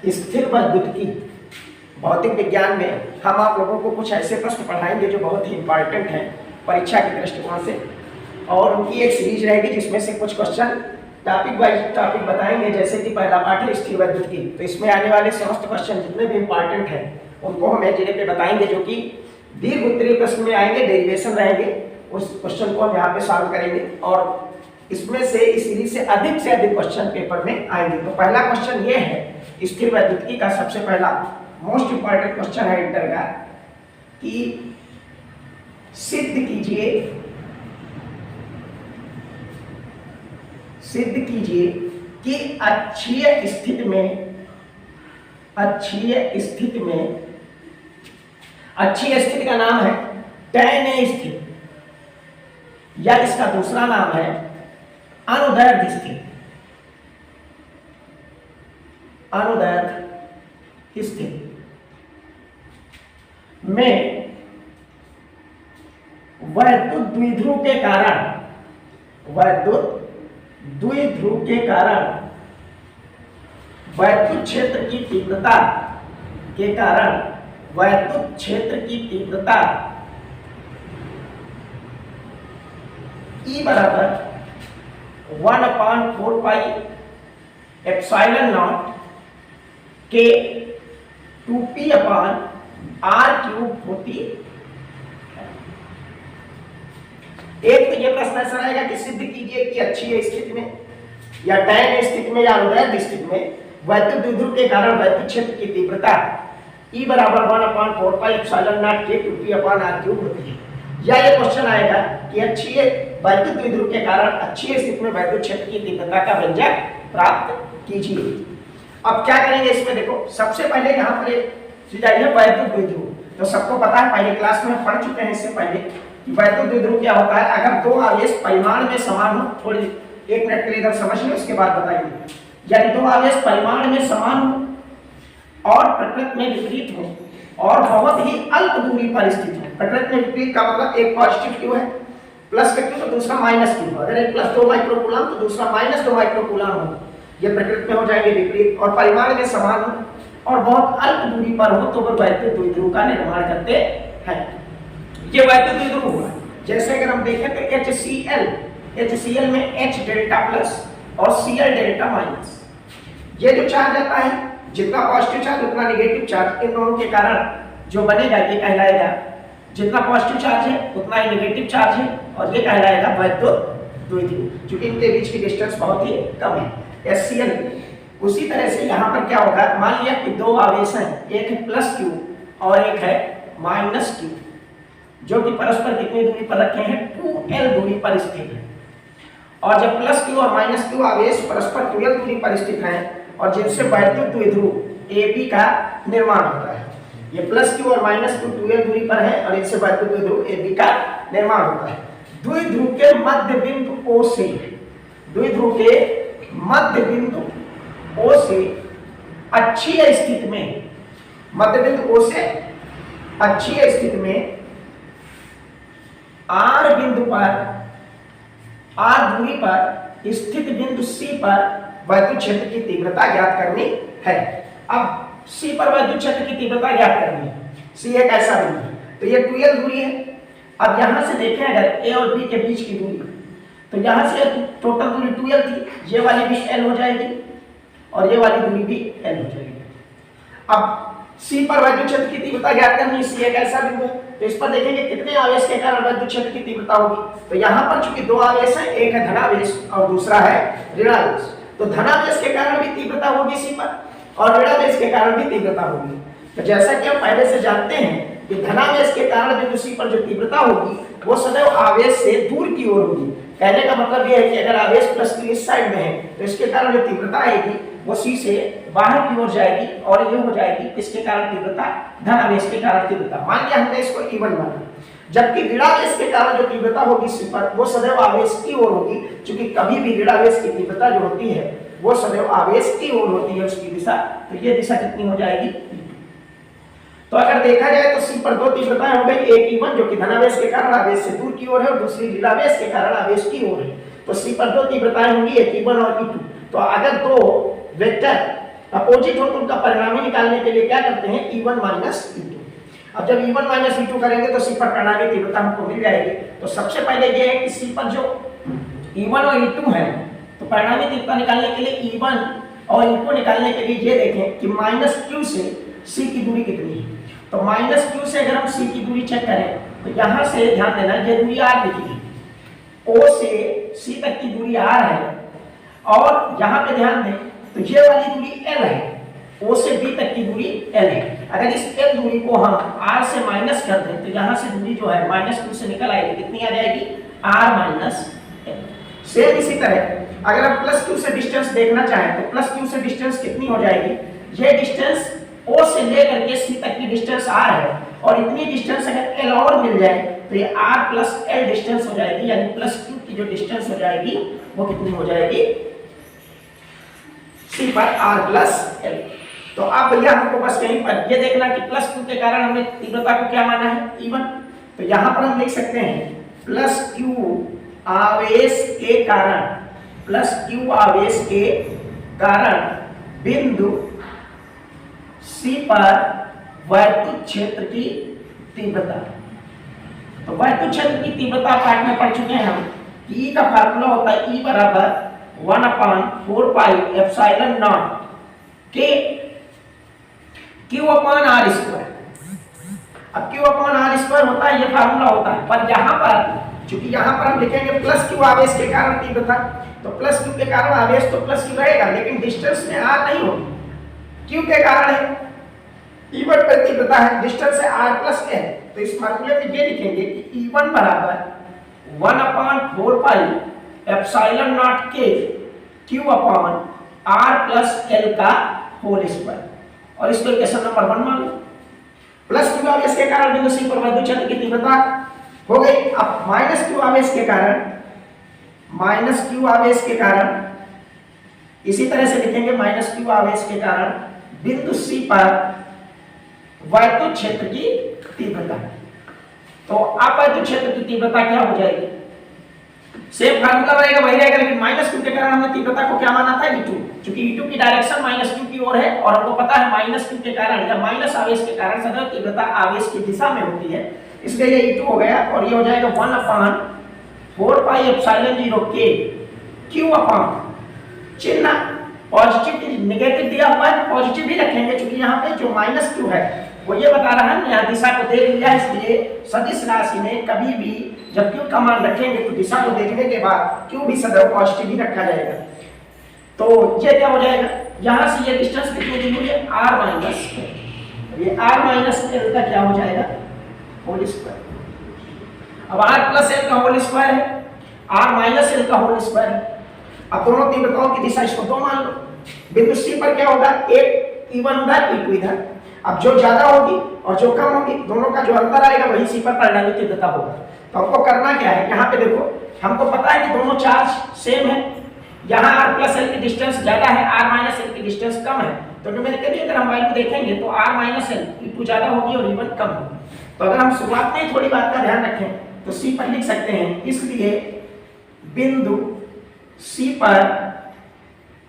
स्थिर विद्युत की भौतिक विज्ञान में हम आप लोगों को कुछ ऐसे प्रश्न पढ़ाएंगे जो बहुत ही इंपॉर्टेंट हैं परीक्षा के दृष्टिकोण से, और उनकी एक सीरीज रहेगी जिसमें से कुछ क्वेश्चन टॉपिक वाइज टॉपिक बताएंगे। जैसे कि पहला पाठ है स्थिर विद्युत की, तो इसमें आने वाले समस्त क्वेश्चन जितने भी इंपॉर्टेंट हैं उनको हम एक जगह पे बताएंगे, जो कि दीर्घ उत्तरीय प्रश्न में आएंगे, डेरिवेशन रहेंगे, उस क्वेश्चन को हम यहाँ पे सॉल्व करेंगे और इसमें से इस सीरीज से अधिक क्वेश्चन पेपर में आएंगे। तो पहला क्वेश्चन ये है स्थिर विद्युत का सबसे पहला मोस्ट इंपॉर्टेंट क्वेश्चन है इंटर का कि सिद्ध कीजिए कि अक्षीय स्थिति का नाम है tan A स्थिति, या इसका दूसरा नाम है अनुदैर्ध्य स्थिति। अनुदैर्ध्य स्थिति में वैद्युत द्विध्रुव के कारण वैद्युत क्षेत्र की तीव्रता E बराबर 1/4 पाई एप्सिलॉन नॉट के 2p अपॉन r क्यूब होती है। एक तो ये प्रश्न ऐसा रहेगा कि सिद्ध कीजिए कि अक्षीय स्थिति में या tan स्थिति में या अनुदैर्ध्य स्थिति में वैद्युत द्विध्रुव के कारण वैद्युत क्षेत्र की तीव्रता E बराबर 1/4 पाई एप्सिलॉन नॉट के 2p अपॉन r क्यूब होती है। या ये क्वेश्चन आएगा कि अक्षीय वैद्युत द्विध्रुव के कारण अक्षीय स्थिति में वैद्युत क्षेत्र की तीव्रता का व्यंजक प्राप्त कीजिए। अब क्या करेंगे इसमें, देखो सबसे पहले यहाँ पर सीधा यह वैद्युत द्विध्रुव, तो सबको पता है, पहले क्लास में पढ़ चुके हैं इससे पहले कि वैद्युत द्विध्रुव क्या होता है। अगर दो आवेश परिमाण में समान हो, थोड़ी एक मिनट के लिए इधर समझ लो, उसके बाद बताइए। यानी दो आवेश परिमाण में समान हो और प्रकृति में विपरीत हो और बहुत ही अल्प दूरी पर स्थित है। प्रकृति में विपरीत का मतलब एक पॉजिटिव क्यू है प्लस का क्यू तो दूसरा माइनस क्यू, अगर एक प्लस 2 माइक्रोकूलम तो दूसरा माइनस 2 माइक्रोकूलम हो, ये प्रकृति में हो जाएंगे विपरीत और परिमाण में समान हो और बहुत अल्प दूरी पर हो तो वह वैद्युत द्विध्रुव का निर्माण करते हैं। ये वैद्युत द्विध्रुव हुआ। जैसे अगर हम देखें तो HCl में H डेल्टा प्लस और Cl डेल्टा माइनस, ये जो चार्ज आता है जितना पॉजिटिव चार्ज उतना नेगेटिव चार्ज, इन दोनों के कारण जो बनेगा ये कहलाएगा, जितना पॉजिटिव चार्ज है उतना ही नेगेटिव चार्ज है और ये कहलाएगा वैद्युत द्विध्रुव, क्योंकि इनके बीच की डिस्टेंस बहुत ही कम है HCl। उसी तरह से यहाँ पर क्या होगा, मान लिया कि दो आवेश हैं, एक है प्लस क्यू और एक है माइनस क्यू, जो कि परस्पर कितनी दूरी पर रखे हैं 2l दूरी पर स्थित है। और जब प्लस क्यू और माइनस क्यू आवेश परस्पर 2l दूरी पर स्थित हैं और जिनसे वैद्युत द्विध्रुव AB का निर्माण होता है, ये प्लस क्यू और माइनस क्यू 2l दूरी पर है और इनसे वैद्युत द्विध्रुव AB का निर्माण होता है। द्विध्रुव के मध्य बिंदु O से, द्विध्रुव के मध्य बिंदु O से अक्षीय स्थिति में, मध्य बिंदु O से अक्षीय स्थिति में R बिंदु पर, R दूरी पर स्थित बिंदु C पर वैद्युत क्षेत्र की तीव्रता ज्ञात करनी है। अब C पर वैद्युत क्षेत्र की तीव्रता ज्ञात करनी है। C एक ऐसा बिंदु है, तो ये 2l दूरी है। अब यहां से देखें अगर A और B के बीच की दूरी, तो यहां से टोटल दूरी 2l थी, ये वाली भी l हो जाएगी और ये वाली दूरी भी l हो जाएगी। अब C पर वैद्युत क्षेत्र की तीव्रता ज्ञात करनी है, C एक ऐसा बिंदु है, तो इस पर देखेंगे कितने आवेश के कारण वैद्युत क्षेत्र की तीव्रता होगी। तो यहाँ पर चूंकि दो आवेश हैं, एक है धनावेश और दूसरा है ऋणावेश, तो धनावेश के कारण भी तीव्रता होगी C पर और ऋणावेश के कारण भी तीव्रता होगी। तो जैसा कि हम पहले से जानते हैं कि धनावेश के कारण बिंदु C पर जो तीव्रता होगी वो सदैव आवेश से दूर की ओर होगी। कहने का मतलब यह है कि अगर आवेश प्लस की इस साइड में है तो इसके कारण जो तीव्रता आएगी वो C से बाहर की ओर जाएगी और ये हो जाएगी किसके कारण तीव्रता, धनावेश के कारण तीव्रता। मान लिया हमने इसको E1 माना, जबकि ऋणावेश के कारण जो तीव्रता होगी C पर वो सदैव आवेश की ओर होगी, क्योंकि कभी भी ऋणावेश की तीव्रता जो होती है वो सदैव आवेश की ओर होती है उसकी दिशा। तो ये दिशा कितनी हो जाएगी, तो अगर देखा जाए तो C पर दो तीव्रताएं हो गई, एक E1 जो कि धनावेश के कारण आवेश से दूर की ओर है और दूसरी ऋणावेश के कारण आवेश की ओर है। तो C पर दो तीव्रताएं होंगी, एक E1 और E2। तो अगर दो वेक्टर अपोजिट हो तो उनका परिणामी निकालने के लिए क्या करते हैं, E1 माइनस E2। अब जब E1 माइनस E2 करेंगे तो C पर परिणामी तीव्रता हमको मिल जाएगी। तो सबसे पहले ये है कि C पर जो E1 और E2 है, तो परिणामी तीव्रता निकालने के लिए E1 और E2 निकालने के लिए ये देखें कि माइनस Q से C की दूरी कितनी है। तो माइनस Q से अगर हम C की दूरी चेक करें तो यहाँ से ध्यान देना, ये दूरी R लिखी है, O से C तक की दूरी R है, और यहाँ पे ध्यान दें तो ये वाली दूरी L है, O से B तक की दूरी L है। अगर इस L दूरी को हम R से माइनस कर दें तो यहाँ से दूरी जो है माइनस Q से निकल आएगी, कितनी आ जाएगी, R माइनस L। सेम इसी तरह अगर हम प्लस Q से डिस्टेंस देखना चाहें तो प्लस Q से डिस्टेंस कितनी हो जाएगी, ये डिस्टेंस O से लेकर के C तक की डिस्टेंस R है, और इतनी डिस्टेंस अगर L और मिल जाए तो ये R प्लस L डिस्टेंस हो जाएगी, यानी प्लस Q की जो डिस्टेंस हो जाएगी वो कितनी हो जाएगी, C पर R प्लस L। तो अब भैया हमको बस यहीं पर ये देखना कि प्लस Q के कारण हमने तीव्रता को क्या माना है, E1। तो यहाँ पर हम लिख सकते हैं प्लस Q आवेश के कारण, प्लस Q आवेश के कारण बिंदु C पर वैद्युत क्षेत्र की तीव्रता। तो वैद्युत क्षेत्र की तीव्रता पाठ में पढ़ चुके हैं हम कि E का फार्मूला होता है E बराबर 1/4 पाई एप्सिलॉन नॉट के Q अपॉन R स्क्वायर। अब Q अपॉन R स्क्वायर होता है, ये फार्मूला होता है, पर यहाँ पर चूंकि यहाँ पर हम लिखेंगे प्लस Q आवेश के कारण तीव्रता, तो प्लस Q के कारण आवेश तो प्लस Q रहेगा, लेकिन डिस्टेंस में R नहीं होगी, Q के कारण है, E1 पर तीव्रता है, डिस्टेंस है R प्लस L। तो इस फार्मूले में ये लिखेंगे कि E1 बराबर 1/4 पाई एप्सिलॉन नॉट के Q upon R plus L का होल स्क्वायर, और इसको इक्वेशन नंबर 1 मान लो। प्लस Q आवेश के कारण बिंदु C पर वैद्युत क्षेत्र की तीव्रता हो गई। अब माइनस Q आवेश के कारण, माइनस Q आवेश के कारण इसी तरह से लिखेंगे माइनस Q आवेश के कारण बिंदु C पर वैद्युत क्षेत्र की तीव्रता। तो अब वैद्युत क्षेत्र की तीव्रता क्या हो जाएगी, सेम फार्मूला रहेगा, वही रहेगा, लेकिन माइनस Q के कारण हमने तीव्रता को क्या माना था, E2, क्योंकि E2 की डायरेक्शन माइनस Q की ओर है, और हमको पता है माइनस Q के कारण या माइनस आवेश के कारण सदैव तीव्रता आवेश की दिशा में होती है, इसलिए ये E2 हो गया, और ये हो जाएगा 1/4 पाई एप्सिलॉन 0 के Q अपॉन चिन्ह पॉजिटिव नेगेटिव दिया हुआ है, पॉजिटिव ही रखेंगे क्योंकि यहाँ पे जो माइनस Q है वो ये बता रहा है यहाँ दिशा को देख लिया, इसलिए सदिश राशि में कभी भी जब Q का मान रखेंगे तो दिशा को देखने के बाद Q भी सदैव पॉजिटिव ही रखा जाएगा। तो ये क्या हो जाएगा, यहाँ से ये डिस्टेंस कितनी दी हुई है, R माइनस L, ये R माइनस L का क्या हो जाएगा, होल स्क्वायर। अब R प्लस L का होल स्क्वायर है, R माइनस L का होल स्क्वायर है। अब दोनों तीव्रताओं की दिशा इसको 2 मान लो। बिंदु C पर क्या होगा, एक E1 उधर E2 इधर। अब जो ज्यादा होगी और जो कम होगी दोनों का जो अंतर आएगा वही C पर परिणामी तीव्रता होगा। तो हमको करना क्या है, यहाँ पे देखो हमको पता है कि दोनों चार्ज सेम है, यहाँ R प्लस L की डिस्टेंस ज्यादा है, R माइनस L की डिस्टेंस कम है, तो न्यूमेरिकली अगर हम वैल्यू देखेंगे तो R माइनस L E2 ज्यादा होगी और E1 कम होगी। तो अगर हम शुरुआत में थोड़ी बात का ध्यान रखें तो C पर लिख सकते हैं, इसलिए बिंदु C पर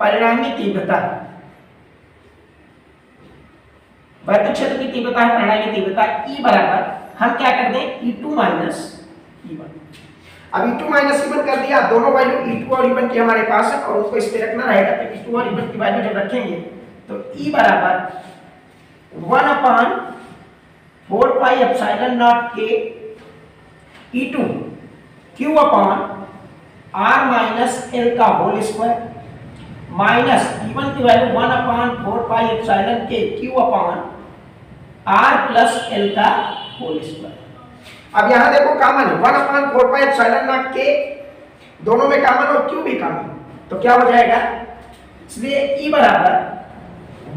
परिणामी तीव्रता, वैद्युत क्षेत्र की तीव्रता है परिणामी तीव्रता E बराबर, हम क्या कर दें, E2 माइनस E1। अब E2 माइनस E1 कर दिया, दोनों वैल्यू E2 और E1 की हमारे पास है और उसको इस पे रखना रहेगा, तो E2 और E1 की वैल्यू जब रखेंगे तो E बराबर 1/4 पाई एप्सिलॉन नॉट के E2 Q upon R minus L का होल स्क्वायर माइनस E1 की वैल्यू 1/4 पाई एप्सिलॉन के Q upon R plus L का होल स्क्वायर। अब यहाँ देखो कॉमन है 1/4 पाई एप्सिलॉन नॉट के, दोनों में कॉमन और Q भी कॉमन, तो क्या हो जाएगा, इसलिए E बराबर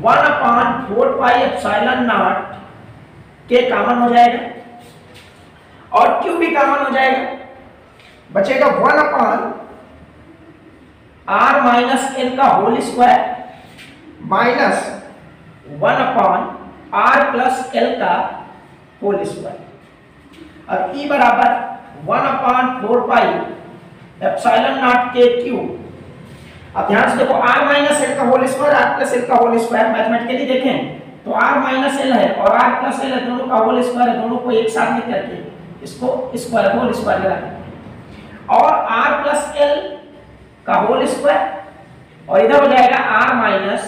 1/4 पाई एप्सिलॉन नॉट के कॉमन हो जाएगा और Q भी कॉमन हो जाएगा, बचेगा 1/R माइनस L का whole square minus 1/R plus L का होल स्क्वायर। अब E बराबर 1/4 पाई एप्सिलॉन नॉट के Q अब ध्यान से देखो r माइनस एल का whole square r plus L का होल स्क्वायर मैथमेटिकली देखें तो r माइनस एल है और r प्लस एल है, दोनों का होल स्क्वायर है, दोनों को एक साथ में करके इसको स्क्वायर होल स्क्वायर लगाएंगे और r प्लस एल का होल स्क्वायर और इधर हो जाएगा r माइनस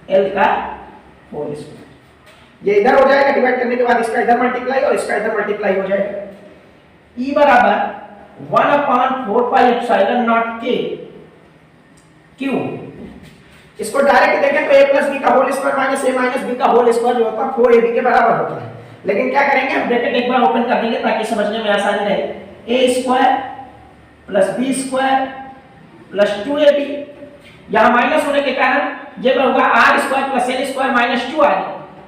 एल का होल स्क्वायर। ये इधर हो जाएगा डिवाइड करने के बाद इसका इधर मल्टीप्लाई और इसका इधर मल्टीप्लाई हो जाएगा। E बराबर 1/4 पाई एप्सिलॉन नॉट के क्यू। इसको डायरेक्ट देखें तो a प्लस b का whole square minus a minus b का होल स्क्वायर जो होता है 4ab के बराबर होता है। लेकिन क्या करेंगे हम ब्रैकेट एक बार ओपन कर देंगे ताकि समझने में आसानी रहे। a square plus b square plus 2ab, यहां माइनस होने के कारण ये होगा r square plus l square minus 2r,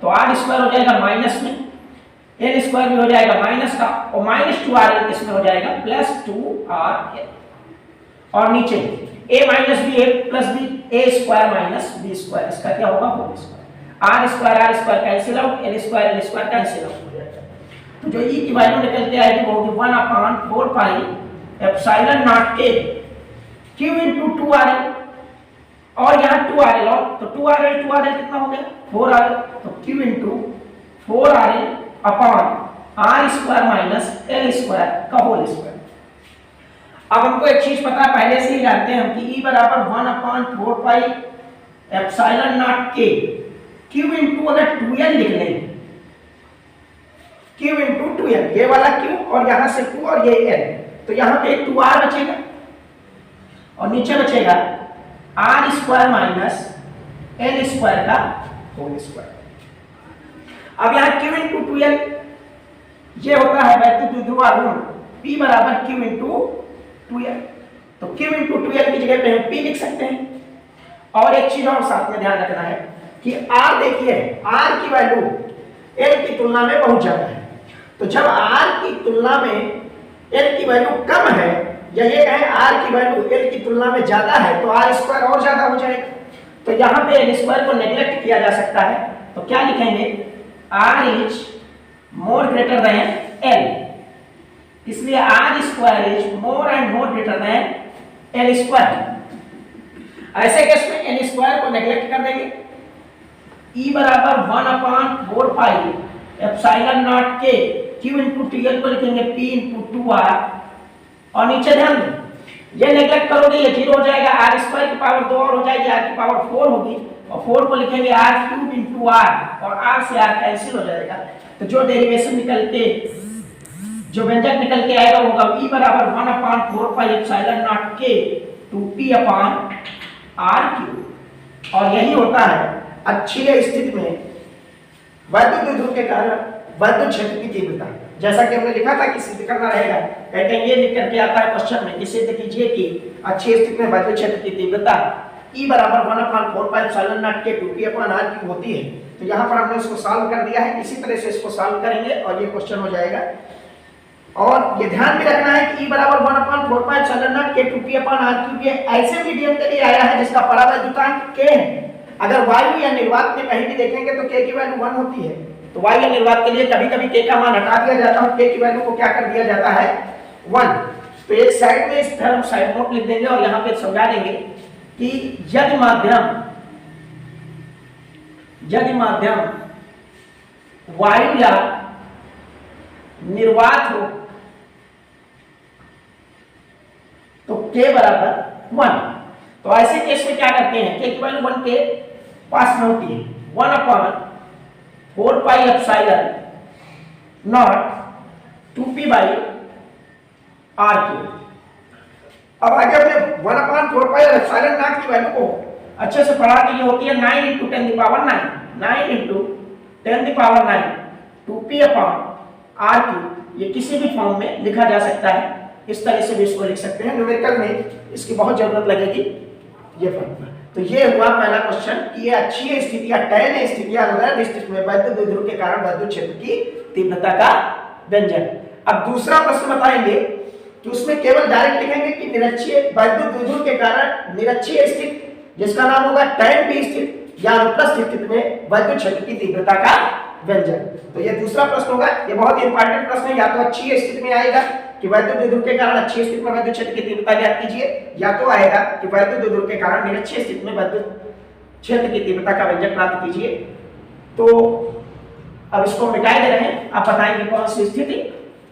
तो r स्क्वायर हो जाएगा माइनस में, l स्क्वायर भी हो जाएगा माइनस का और माइनस 2r इसमें हो जाएगा प्लस 2rl और नीचे a minus b a plus b a square minus b square, इसका क्या होगा whole square, r square cancel out, l square cancel out हो जाएगा। तो जो e की वैल्यू निकल के आएगी वो होगी 1/4 pi epsilon not k q into 2rl और यहाँ 2rl और तो 2rl कितना हो गया 4rl, तो q into 4rl upon r square minus l square का होल स्क्वायर। अब हमको एक चीज पता है, पहले से ही जानते हैं हम कि E बराबर 1/4 pi epsilon not k q into अगर 2l लिख लें q इनटू 2l, ये वाला q और यहाँ से 2 और ये l, तो यहाँ पे 2r बचेगा और नीचे बचेगा r square minus l square का होल स्क्वायर। अब यहाँ q इनटू 2l ये होता है वैद्युत द्विध्रुव आघूर्ण P बराबर q इनटू 2l, तो q इनटू 2l की जगह पे हम p लिख सकते हैं। और एक चीज और साथ में ध्यान रखना है कि r देखिए r की वैल्यू l की तुलना में बहुत ज्यादा है, तो जब r की तुलना में l की वैल्यू कम है या ये कहें r की वैल्यू l की तुलना में ज्यादा है तो r स्क्वायर और ज्यादा हो जाएगा। तो यहाँ पे l स्क्वायर को नेग्लेक्ट किया जा सकता है, तो क्या लिखेंगे r is more greater than l, इसलिए r square is more and more greater than l square. ऐसे केस में l स्क्वायर को नेग्लेक्ट कर देंगे। E बराबर 1/4 pi epsilon not k q into tl को लिखेंगे p इनटू 2r और नीचे ध्यान दें ये नेग्लेक्ट करोगे ये 0 हो जाएगा, r स्क्वायर की पावर 2 और हो जाएगी, r की पावर 4 होगी और 4 को लिखेंगे r क्यूब इनटू r और r से r कैंसिल हो जाएगा। तो जो डेरिवेशन निकल के जो व्यंजक निकल के आएगा वो होगा E बराबर 1/4 pi epsilon not k 2p upon r cube. और यही होता है अक्षीय स्थिति में वैद्युत द्विध्रुव के कारण वैद्युत क्षेत्र की तीव्रता, जैसा कि हमने लिखा था कि सिद्ध करना रहेगा। कहते हैं ये निकल के आता है क्वेश्चन में कि सिद्ध कीजिए कि अक्षीय स्थिति में वैद्युत क्षेत्र की तीव्रता E बराबर 1/4 pi epsilon not k 2p upon r cube होती है। तो यहाँ पर हमने इसको सॉल्व कर दिया है, इसी तरह से इसको सॉल्व करेंगे और ये क्वेश्चन हो जाएगा। और ये ध्यान भी रखना है कि E बराबर 1/4 pi epsilon not k 2p upon r cube ये ऐसे मीडियम के लिए आया है जिसका परावैद्युतांक k है। अगर वायु या निर्वात में कहीं भी देखेंगे तो k की वैल्यू 1 होती है, तो वायु या निर्वात के लिए कभी-कभी k का मान हटा दिया जाता है, k की वैल्यू को क्या कर दिया जाता है 1। तो एक साइड में इस तरह साइड नोट लिख देंगे और यहाँ पे समझा देंगे कि यदि माध्यम वायु या निर्वात हो तो k बराबर 1। तो ऐसे केस में क्या करते हैं k की वैल्यू 1 के पास में होती है 1/4 pi epsilon not 2p by r cube. अब आगे हमने 1/4 पाई एप्सिलॉन नॉट की वैल्यू को अच्छे से पढ़ा कि ये होती है 9 × 10⁹ 9 × 10⁹ 2p अपॉन r क्यूब। ये किसी भी फॉर्म में लिखा जा सकता है, इस तरह से भी इसको लिख सकते हैं। न्यूमेरिकल में इसकी बहुत जरूरत लगेगी ये फॉर्मूला। तो ये हुआ पहला क्वेश्चन कि ये अक्षीय स्थिति या टैन स्थिति या अनुदैर्ध्य स्थिति में वैद्युत द्विध्रुव के कारण वैद्युत क्षेत्र की तीव्रता का व्यंजन। अब दूसरा प्रश्न बताएंगे कि उसमें केवल डायरेक्ट लिखेंगे कि निरक्षीय वैद्युत द्विध्रुव के कारण निरक्षीय स्थिति जिसका नाम होगा टैन p स्थिति या अनुप्रस्थ स्थिति में वैद्युत क्षेत्र की तीव्रता का व्यंजन। तो ये दूसरा प्रश्न होगा, ये बहुत इंपॉर्टेंट प्रश्न है, या तो अक्षीय स्थिति में आएगा कि वैद्युत द्विध्रुव के कारण अक्षीय स्थिति में वैद्युत क्षेत्र की तीव्रता ज्ञात कीजिए, या तो आएगा कि वैद्युत द्विध्रुव के कारण निरक्षीय स्थिति में वैद्युत क्षेत्र की तीव्रता का व्यंजक प्राप्त कीजिए। तो अब इसको मिटाए दे रहे हैं, आप बताएंगे कौन सी स्थिति,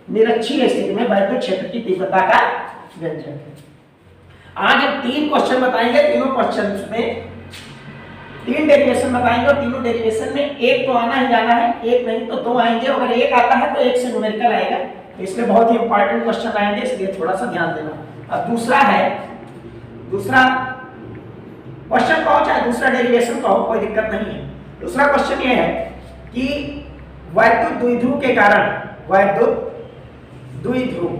निरक्षीय स्थिति में वैद्युत क्षेत्र की तीव्रता का व्यंजक। आज हम 3 क्वेश्चन बताएंगे, तीनों क्वेश्चन में 3 डेरिवेशन बताएंगे और तीनों डेरिवेशन में एक तो आना ही आना है, एक नहीं तो 2 आएंगे, अगर एक आता है तो एक से न्यूमेरिकल आएगा, तो इसमें बहुत ही इंपॉर्टेंट क्वेश्चन आएंगे, इसलिए थोड़ा सा ध्यान देना। अब दूसरा क्वेश्चन कहो चाहे दूसरा डेरिवेशन कहो, कोई दिक्कत नहीं है। दूसरा क्वेश्चन ये है कि वैद्युत द्विध्रुव के कारण, वैद्युत द्विध्रुव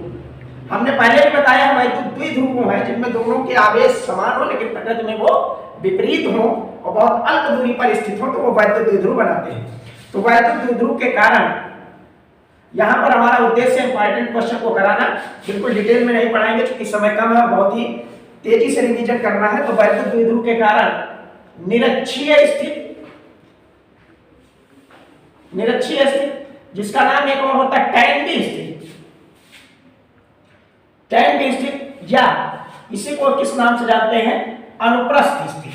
हमने पहले भी बताया है, वैद्युत द्विध्रुव वो है जिनमें दोनों के आवेश समान हो लेकिन प्रकृति में वो विपरीत हो और बहुत अल्प दूरी पर स्थित हो, तो वो वैद्युत द्विध्रुव बनाते हैं। तो वैद्युत द्विध्रुव के कारण यहां पर हमारा उद्देश्य इंपॉर्टेंट क्वेश्चन को कराना, बिल्कुल डिटेल में नहीं पढ़ाएंगे क्योंकि समय कम है, बहुत ही तेजी से रिवीजन करना है। तो वैद्युत द्विध्रुव के कारण निरक्षीय स्थिति, निरक्षीय स्थिति जिसका नाम एक और होता है टैन स्थिति, टैन स्थिति, या इसी को किस नाम से जानते हैं, अनुप्रस्थ स्थिति।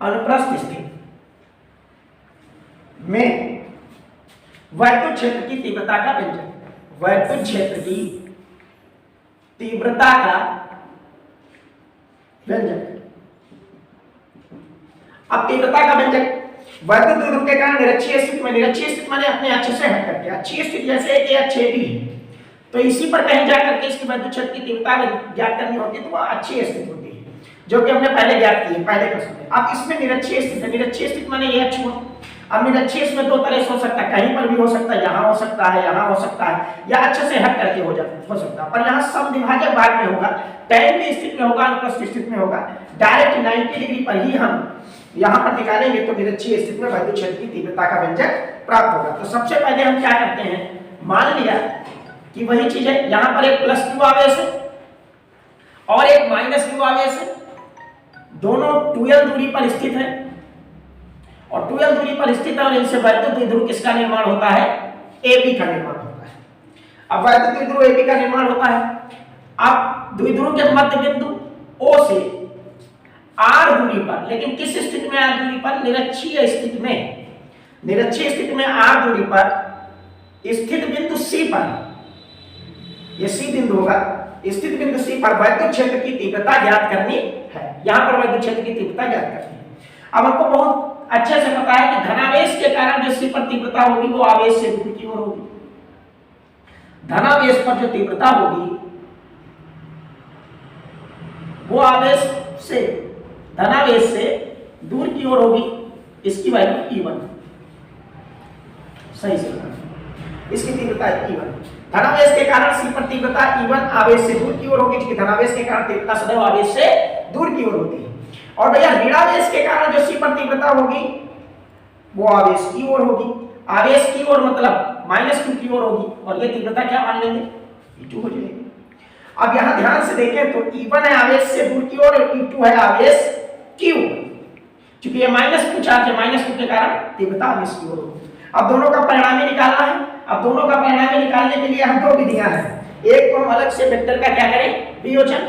अनुप्रस्थ स्थिति में वैद्युत क्षेत्र की तीव्रता का व्यंजक, वैद्युत क्षेत्र की तीव्रता का व्यंजक। अब तीव्रता का व्यंजक वैद्युत द्विध्रुव के कारण निरक्षीय स्थिति में, निरक्षीय स्थिति माने अपने अक्ष से हट करके, अक्षीय स्थिति जैसे कि अक्ष भी है तो इसी पर कहीं जाकर के इसकी वैद्युत क्षेत्र की तीव्रता ज्ञात करनी होती है, तो वह अक्षीय स्थिति होती है, जो कि हमने पहले ज्ञात की है पहले प्रश्न में। अब इसमें निरक्षीय स्थिति, निरक्षीय स्थिति माने ये अक्ष हुआ। अब निरक्षीय इसमें 2 तरह से हो सकता है, कहीं पर भी हो सकता है, यहाँ हो सकता है, यहाँ हो सकता है, या अक्ष से हट करके हो सकता है, पर यहाँ समद्विभाजक भाग में होगा, टैन स्थिति में होगा, अनुप्रस्थ स्थिति में होगा। डायरेक्ट 90 डिग्री पर ही हम यहाँ पर निकालेंगे तो निरक्षीय स्थिति में वैद्युत क्षेत्र की तीव्रता का व्यंजक प्राप्त होगा। तो सबसे पहले हम क्या करते हैं, मान लिया कि वही चीज है, यहाँ पर एक प्लस q आवेश है और एक माइनस q आवेश है, दोनों 2l दूरी पर स्थित है और 2l दूरी पर स्थित है और इनसे वैद्युत द्विध्रुव किसका निर्माण होता है, AB का निर्माण होता है। अब वैद्युत द्विध्रुव AB का निर्माण होता है। अब द्विध्रुव के मध्य बिंदु O से R दूरी पर, लेकिन किस स्थिति में R दूरी पर, निरक्षीय स्थिति में, निरक्षीय स्थिति में R दूरी पर स्थित बिंदु C पर, ये C बिंदु होगा, स्थित बिंदु C पर वैद्युत क्षेत्र की तीव्रता ज्ञात करनी है। यहां पर वैद्युत क्षेत्र की तीव्रता ज्ञात करनी है। अब हमको बहुत अच्छे से पता है कि धनावेश के कारण जो C पर तीव्रता होगी वो आवेश से दूर की ओर होगी। धनावेश पर जो तीव्रता होगी वो आवेश से, धनावेश से दूर की ओर होगी, इसकी वैल्यू E1, सही से इसकी तीव्रता E1। धनावेश के कारण C पर तीव्रता E1 आवेश से दूर की ओर होगी, क्योंकि धनावेश के कारण तीव्रता सदैव आवेश से दूर की ओर होती है। और भैया ऋणावेश के कारण जो C पर तीव्रता होगी वो आवेश की ओर होगी, आवेश की ओर मतलब -q की ओर होगी, और ये तीव्रता क्या मान लेंगे, E2 हो जाएगी। अब यहां ध्यान से देखें तो E1 है आवेश से दूर की ओर और E2 है आवेश की ओर, क्योंकि ये -q चार्ज है, -q के कारण तीव्रता आवेश की ओर होगी। अब दोनों का परिणाम ही निकालना है। अब दोनों का परिणाम निकालने के लिए हम 2 विधियां हैं, एक तो हम अलग से वेक्टर का क्या करें, वियोजन,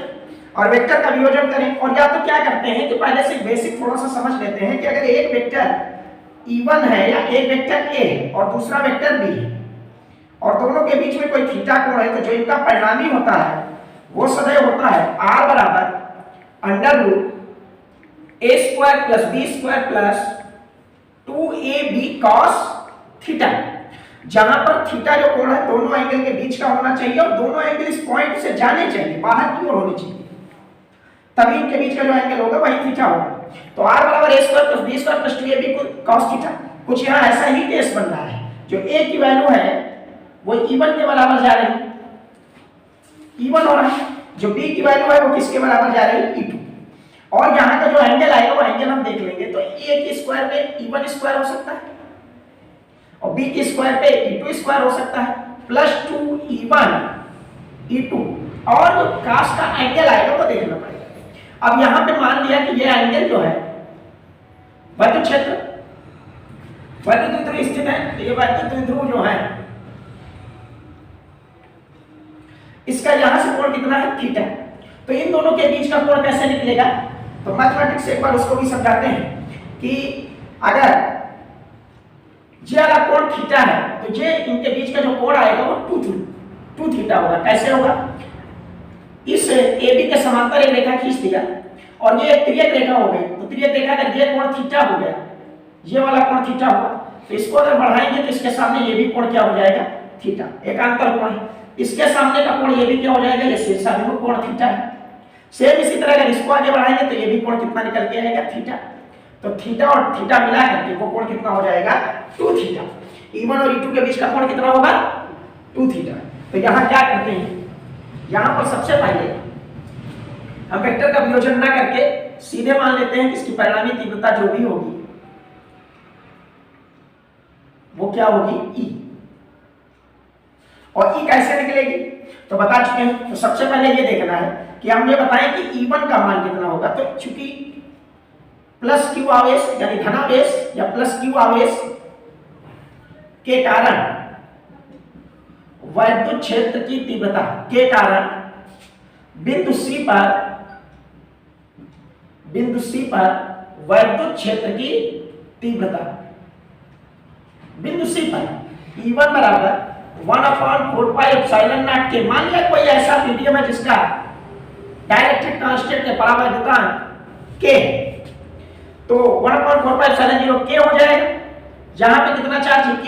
और वेक्टर का वियोजन करें। और या तो क्या करते हैं कि पहले से बेसिक थोड़ा सा समझ लेते हैं कि अगर एक वेक्टर E1 है या एक वेक्टर A है और दूसरा वेक्टर B है और दोनों के बीच में कोई थीटा कोण है, तो जो इनका परिणामी होता है वो सदैव होता है R बराबर √a² + b² + 2ab cos theta, जहां पर थीटा जो कोण है दोनों एंगल के बीच का होना चाहिए और दोनों एंगल इस पॉइंट से जाने चाहिए, बाहर की ओर होनी चाहिए, तभी इनके बीच का जो एंगल होगा वही थीटा होगा। तो r बराबर a² + b² + 2ab cos theta, कुछ यहां ऐसा ही केस बन रहा है, जो a की वैल्यू है वो E1 के बराबर जा रही है, E1 हो रहा है, जो b की वैल्यू है वो किसके बराबर जा रही है, E2। और यहां का जो एंगल आएगा वो एंगल हम देख लेंगे, तो a की स्क्वायर पे E1² हो सकता है और b की स्क्वायर पे E2² हो सकता है, +2E1 E2, और जो cos का एंगल आएगा वो देखना पड़ेगा। अब यहां पे मान लिया कि ये एंगल जो है वैद्युत क्षेत्र, वैद्युत द्विध्रुव स्थित है, तो ये वैद्युत द्विध्रुव जो है कितना है थीटा। तो इन दोनों के बीच का कोण कैसे निकलेगा, तो मैथमेटिक्स से एक बार उसको भी समझाते हैं कि अगर ये वाला कोण थीटा है तो ये इनके बीच का जो कोण आएगा वो टू थीटा होगा। कैसे होगा, इस AB के समांतर एक रेखा खींच दिया और ये एक तिर्यक रेखा हो गई, तो तिर्यक रेखा का ये कोण थीटा हो गया, ये वाला कोण थीटा हुआ, तो इसको अगर बढ़ाएंगे तो इसके सामने ये भी कोण क्या हो जाएगा थीटा, एकांतर कोण है। इसके सामने का कोण ये भी क्या हो जाएगा, ये शीर्षाभिमुख कोण थीटा है। सेम इसी तरह अगर इसको आगे बढ़ाएंगे तो ये भी कोण कितना निकल के आएगा थीटा। तो थीटा और थीटा मिला करके वो कोण कितना हो जाएगा 2 थीटा। E1 और E2 के बीच का कोण कितना होगा 2 थीटा। तो यहाँ क्या करते हैं, यहाँ पर सबसे पहले हम वेक्टर का वियोजन ना करके सीधे मान लेते हैं कि इसकी परिणामी तीव्रता जो भी होगी वो क्या होगी E। और E कैसे निकलेगी तो बता चुके हैं। तो सबसे पहले ये देखना है कि हम ये बताएं कि E1 का मान कितना होगा। तो चूंकि प्लस Q आवेश यानी धनावेश या प्लस Q आवेश के कारण वैद्युत क्षेत्र की तीव्रता के कारण बिंदु C पर वैद्युत क्षेत्र की तीव्रता बिंदु C पर E1 बराबर 1/4 पाई एप्सिलॉन नॉट के। मान लिया कोई ऐसा मीडियम है जिसका डाइलेक्ट्रिक कांस्टेंट के परावैद्युतांक K, तो 1/4 पाई एप्सिलॉन 0 K हो जाएगा। जहां पे कितना चार्ज है Q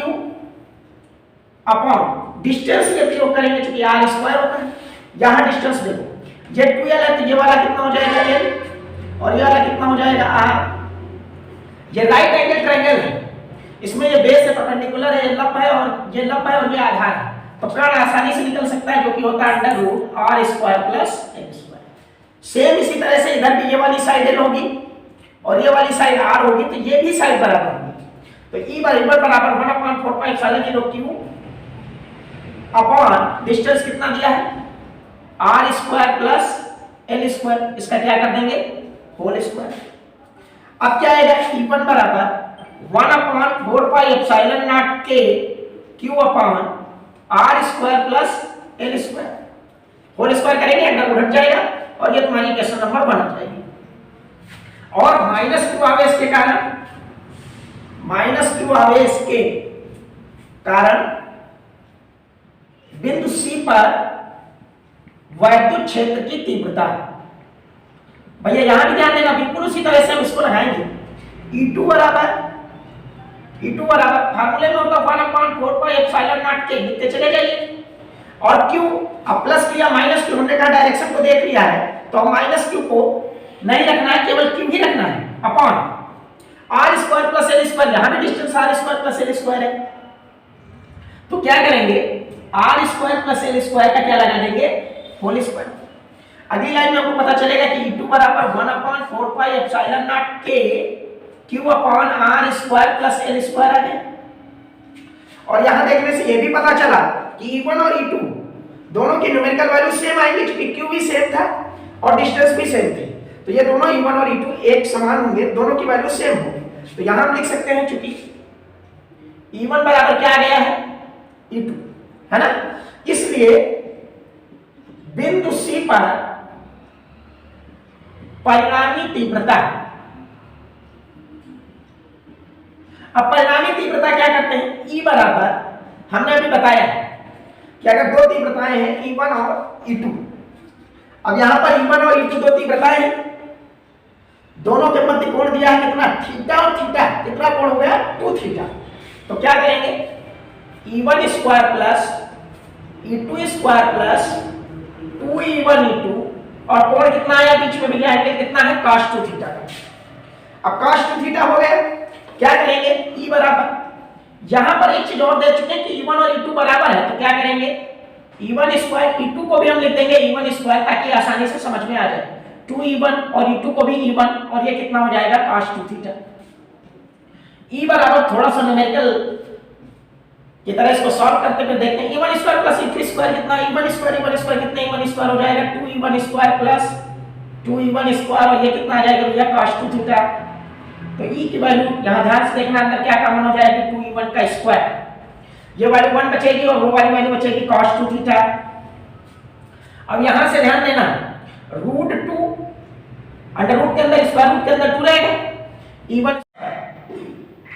अपॉन डिस्टेंस के प्रयोग करेंगे क्योंकि r स्क्वायर होता है। यहां डिस्टेंस देखो, ये 2l है तो ये वाला कितना हो जाएगा l और ये वाला कितना हो जाएगा r। ये राइट एंगल ट्रायंगल है, इसमें ये बेस से परपेंडिकुलर है, ये लंब है और ये लंब है और ये आधार है। तो कर्ण आसानी से निकल सकता है जो कि होता है √r² प्लस l²। सेम इसी तरह से इधर भी ये वाली साइड l होगी और ये वाली साइड r होगी, तो ये भी साइड बराबर होगी। तो E बराबर 1/4 pi epsilon 0 Q upon distance कितना दिया है r² प्लस l²। इसका क्या कर देंगे होल स्क्वायर। अब क्या आएगा E1 बराबर 1/4 pi epsilon not K Q upon r² plus l²। Whole square करेंगे अंडर उलट जाएगा और ये तुम्हारी इक्वेशन नंबर 1 आ जाएगी। और -Q आवेश के कारण बिंदु C पर वैद्युत क्षेत्र की तीव्रता। भैया यहां भी ध्यान देना, बिल्कुल उसी तरह से हम इसको लगाएंगे। E2 बराबर फार्मूले में होता 1/4 पाई एप्सिलॉन नॉट K, लिखते चले जाइए। और Q अब प्लस किया माइनस Q, हमने कहा डायरेक्शन को देख लिया है तो अब माइनस Q को नहीं रखना है, केवल Q ही रखना है अपॉन r² प्लस l²। यहां भी डिस्टेंस r² प्लस l² है, तो क्या करेंगे r² प्लस l² का क्या लगा देंगे होल स्क्वायर। अगली लाइन में आपको पता चलेगा कि E2 बराबर 1/4 pi epsilon not K Q upon r² plus l² आ गया। और यहां देखने से ये भी पता चला कि E1 और E2 दोनों की न्यूमेरिकल वैल्यू सेम आएंगी क्योंकि Q भी सेम था और डिस्टेंस भी सेम थे, तो ये दोनों E1 और E2 एक समान होंगे, दोनों की वैल्यू सेम होगी। तो यहां हम लिख सकते हैं क्योंकि E1 बराबर क्या आ गया है E2, है ना। इसलिए बिंदु C पर परिणामी तीव्रता, अब परिणामी तीव्रता क्या करते हैं E बराबर, हमने अभी बताया कि अगर दो तीव्रताएं हैं E1 और E2। अब यहां पर E1 और E2 दो तीव्रताएं हैं, दोनों के मध्य कोण दिया है कितना थीटा और थीटा, कितना कोण हो गया 2 थीटा। तो क्या करेंगे E1² plus E2² plus 2E1 E2 और कोण कितना आया बीच में भैया एंगल कितना है cos 2 थीटा का। अब cos 2 थीटा हो गया, क्या करेंगे E बराबर, यहां पर एक चीज और दे चुके हैं कि E1 और E2 बराबर है, तो क्या करेंगे E1² E2 को भी हम लिख देंगे E1² ताकि आसानी से समझ में आ जाए। 2E1 और E2 को भी E1 और ये कितना हो जाएगा cos 2 थीटा। E बराबर थोड़ा सा न्यूमेरिकल की तरह इसको सॉल्व करते हुए देखते हैं। E1² प्लस E2² कितना E1² कितना E1² हो जाएगा 2E1² प्लस 2E1² और ये कितना आ जाएगा भैया cos 2 थीटा। तो E की वैल्यू यहां ध्यान से देखना, अंदर क्या कॉमन हो जाएगी 2E1 का स्क्वायर, ये वैल्यू 1 बचेगी और वो वाली वैल्यू बचेगी cos 2 थीटा। अब यहां से ध्यान देना, रूट टू अंडर रूट के अंदर स्क्वायर रूट के अंदर 2 रहेगा, even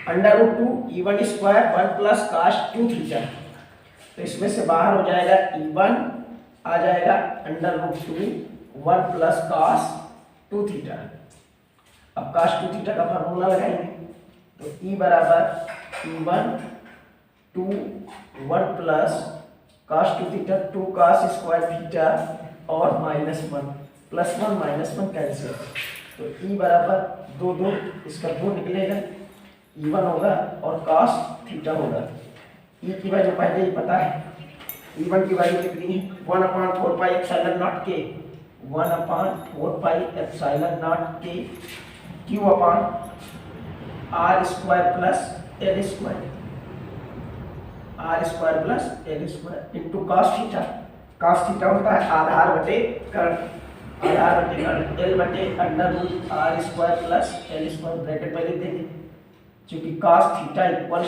under root 2 even square 1 plus cos 2 theta. तो इसमें से बाहर हो जाएगा इवन, आ जाएगा under root 2 1 plus cos 2 theta. अब cos 2 थीटा का फार्मूला लगाएंगे, तो ई बराबर even 2 1 plus cos 2 theta 2 cos square theta और -1 +1 -1 कैंसिल, तो ई बराबर 2 2 इसका 2 निकलेगा, इवन होगा और cos थीटा होगा। ई की वैल्यू पहले ही पता है, इवन की वैल्यू कितनी है 1/4 पाई एप्सिलॉन नॉट के, 1/4 पाई एप्सिलॉन नॉट के Q upon R square plus L square, R square plus L square into cos theta. cos theta होता है आधार बटे कर्ण, आधार बटे कर्ण एल बटे under root R square plus L square, bracket में लिख देंगे क्योंकि cos theta equal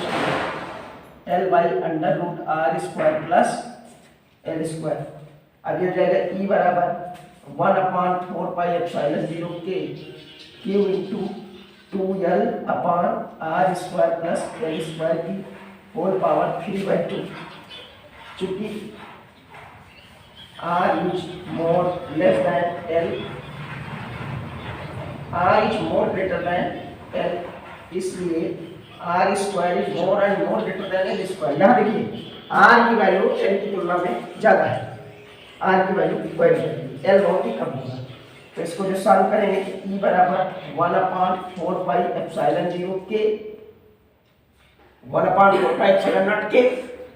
L by under root R square plus L square. अब ये हो जाएगा ई बराबर 1/4 पाई एप्सिलॉन 0 के Q into 2l upon R square plus L square की होल पावर 3/2, चूंकि r is more less than l, r is more greater than l, इसलिए r square is more and more greater than l square. यहाँ देखिए r की value l की तुलना में ज्यादा है, r की वैल्यू बढ़ जाएगी, l बहुत ही कम होगा। तो इसको जो सॉल्व करेंगे तो e बराबर 1/4 पाई एप्सिलॉन 0 के 1/4 पाई एप्सिलॉन नॉट के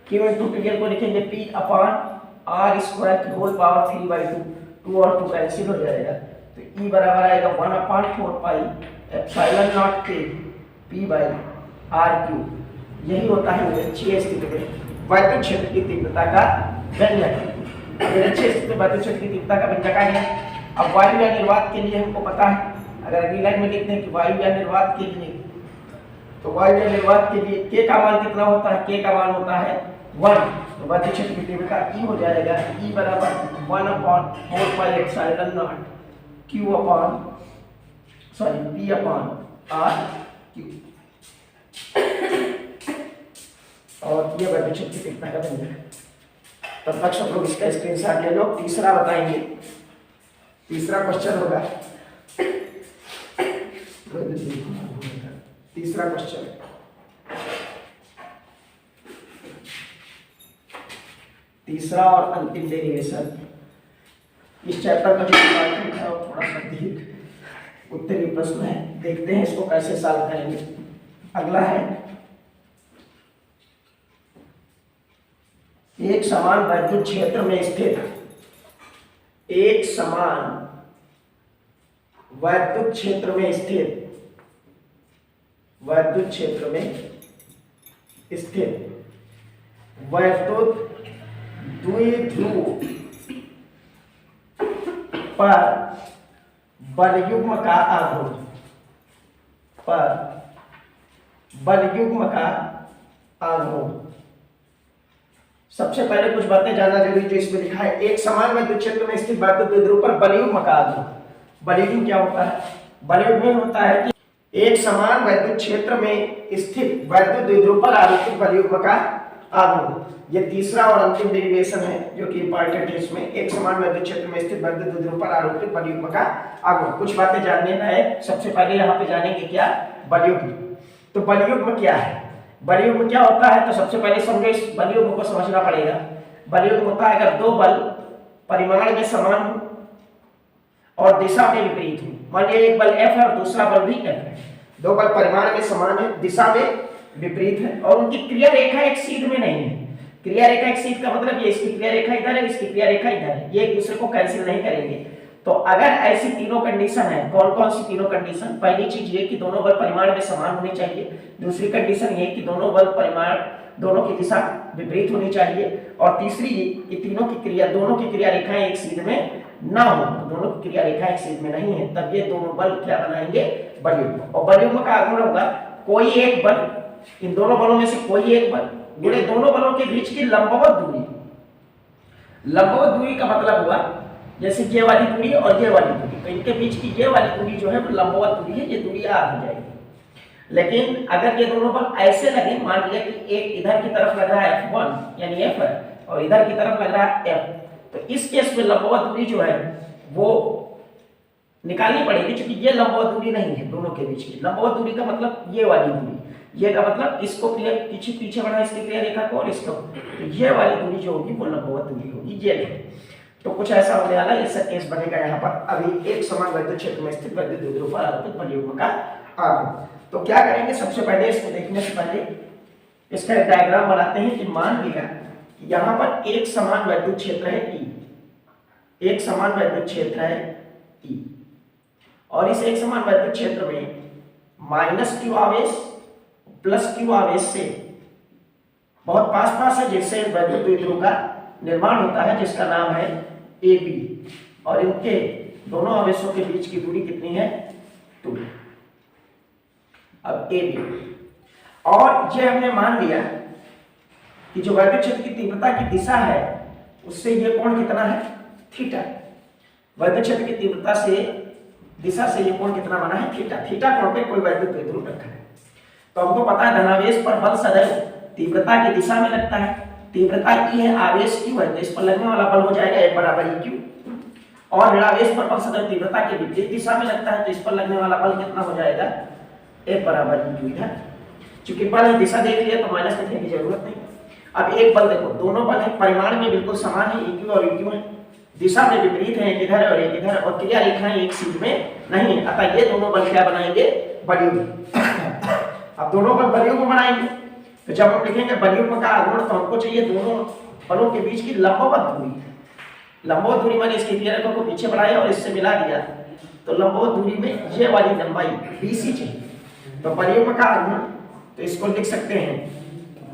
q इनटू टीएल को लिखेंगे p अपॉन आर स्क्वायर की होल पावर 3/2, 2 और 2 कैंसिल हो जाएगा, तो e बराबर आएगा 1/4 पाई एप्सिलॉन नॉट के p बाई आर क्यूब। यही होता है निरक्षीय स्थिति में वैद्युत क्षेत्र की तीव्रता का व्यंजक। निरक्षीय स्थिति में वैद्युत क्षेत्र की तीव्रता का व्यंजक आ गया। अब वायु या निर्वात के लिए हमको पता है, अगर अगली लाइन में लिखते हैं कि वायु या निर्वात के लिए, तो वायु या निर्वात के लिए k का मान कितना होता है, k का मान होता है 1, तो वैद्युत क्षेत्र की तीव्रता E हो जाएगा E बराबर 1/4 pi epsilon not Q upon P upon R Q, और ये वैद्युत क्षेत्र की तीव्रता का व्यंजक है। तब तक सब लोग इसका स्क्रीनशॉट ले लो। तीसरा बताएंगे, तीसरा क्वेश्चन होगा, तीसरा क्वेश्चन तीसरा और अंतिम डेरिवेशन। इस चैप्टर का जो डिपार्टमेंट है वो थोड़ा सा दीर्घ उत्तरीय प्रश्न है, देखते हैं इसको कैसे सॉल्व करेंगे। अगला है एक समान वैद्युत क्षेत्र में स्थित, एक समान वैद्युत क्षेत्र में स्थित, वैद्युत क्षेत्र में स्थित वैद्युत द्विध्रुव पर बलयुग्म का आघूर्ण, पर बलयुग्म का आघूर्ण। सबसे पहले कुछ बातें जानना जरूरी जो इसमें लिखा है, एक समान वैद्युत क्षेत्र में स्थित वैद्युत द्विध्रुव पर बलयुग्म का आघूर्ण। बलयुग्म क्या होता है? बलयुग्म होता है कि एक समान वैद्युत क्षेत्र में स्थित वैद्युत द्विध्रुव पर आरोपित बलयुग्म का आघूर्ण। ये तीसरा और अंतिम डेरिवेशन है जो कि इंपॉर्टेंट है इसमें, एक समान वैद्युत क्षेत्र में स्थित वैद्युत द्विध्रुव पर आरोपित बलयुग्म का आघूर्ण। कुछ बातें जानने का है। सबसे पहले यहाँ पे जानेंगे क्या बलयुग्म। तो बलयुग्म क्या है, बलयुग्म क्या होता है, तो सबसे पहले समझो इस बलयुग्म को समझना पड़ेगा। बलयुग्म होता है अगर दो बल परिमाण में समान हो और दिशा में विपरीत हो। मान लीजिए एक बल F है और दूसरा बल भी F है, दो बल परिमाण में समान है, दिशा में विपरीत है और उनकी क्रिया रेखा एक सीध में नहीं है। क्रिया रेखा एक सीध का मतलब ये इसकी क्रिया रेखा इधर है, इसकी क्रिया रेखा इधर है, ये एक दूसरे को कैंसिल नहीं करेंगे। तो अगर ऐसी तीनों कंडीशन है, कौन कौन सी तीनों कंडीशन? पहली चीज ये कि दोनों बल परिमाण में समान होने चाहिए, दूसरी कंडीशन ये कि दोनों बल परिमाण दोनों की दिशा विपरीत होनी चाहिए, और तीसरी कि तीनों की क्रिया दोनों की क्रिया रेखाएं एक सीध में ना हो। तो दोनों की क्रिया रेखा एक सीध में नहीं है, तब ये दोनों बल क्या बनाएंगे? बलयुग्म। और बलयुग्म का आघूर्ण होगा कोई एक बल, इन दोनों बलों में से कोई एक बल गुणे दोनों बलों के बीच की लंबवत दूरी। लंबवत दूरी का मतलब हुआ जैसे ये वाली दूरी और ये वाली दूरी, तो इनके बीच की ये वाली दूरी जो है वो लंबवत दूरी है, ये दूरी आर हो जाएगी। लेकिन अगर ये दोनों बल ऐसे लगे, मान लिया कि एक इधर की तरफ लग रहा है F1 यानी F है और इधर की तरफ लग रहा है F, तो इस केस में लंबवत दूरी जो है वो निकालनी पड़ेगी, क्योंकि ये लंबवत दूरी नहीं है दोनों के बीच की। लंबवत दूरी का मतलब ये वाली दूरी, ये का मतलब इसको क्लियर पीछे बढ़ा इसके क्लियर रेखा को और इसको, तो ये वाली दूरी जो होगी वो लंबवत दूरी होगी। ये तो कुछ ऐसा होने वाला है, इसका केस बनेगा यहाँ पर। अभी एक समान वैद्युत क्षेत्र में स्थित वैद्युत द्विध्रुव पर आरोपित बलयुग्म का आघूर्ण। तो क्या करेंगे, सबसे पहले इसको देखने से पहले इसका एक डायग्राम बनाते हैं कि मान लिया कि यहाँ पर एक समान वैद्युत क्षेत्र है E, एक समान वैद्युत क्षेत्र है E, और इस एक समान वैद्युत क्षेत्र में माइनस Q आवेश प्लस Q आवेश से बहुत पास है, जिससे वैद्युत द्विध्रुव का निर्माण होता है, जिसका नाम है AB, और इनके दोनों आवेशों के बीच की दूरी कितनी है, 2। अब AB, और ये हमने मान लिया कि जो वैद्युत क्षेत्र की तीव्रता की दिशा है उससे ये कोण कितना है, थीटा। वैद्युत क्षेत्र की तीव्रता से दिशा से ये कोण कितना बना है, थीटा। थीटा कोण पे कोई वैद्युत द्विध्रुव रखा है, तो हमको पता है धनावेश पर बल सदैव तीव्रता की दिशा में लगता है। तीव्रता E है, आवेश Q है, तो इस पर लगने वाला बल हो जाएगा F बराबर EQ, और ऋणावेश पर बल सदैव तीव्रता के विपरीत दिशा में लगता है, तो इस पर लगने वाला बल कितना हो जाएगा, F बराबर EQ। इधर चूंकि बल है, दिशा देख लिया तो माइनस लिखने की जरूरत नहीं। अब एक बल देखो, दोनों बल है परिमाण में बिल्कुल समान है, EQ और EQ है, दिशा में विपरीत है, एक इधर और एक इधर, और क्रिया रेखाएं एक सीध में नहीं है, अतः ये दोनों बल क्या बनाएंगे, बलयुग्म। अब दोनों बल बलयुग्म बनाएंगे, तो जब हम लिखेंगे बलयुग्म का आघूर्ण तो हमको चाहिए दोनों बलों के बीच की लंबवत दूरी। लंबवत दूरी माने इसकी क्रिया रेखा को पीछे बढ़ाया और इससे मिला दिया, तो लंबवत दूरी में ये वाली लंबाई BC चाहिए। तो बलयुग्म का आघूर्ण, तो इसको लिख सकते हैं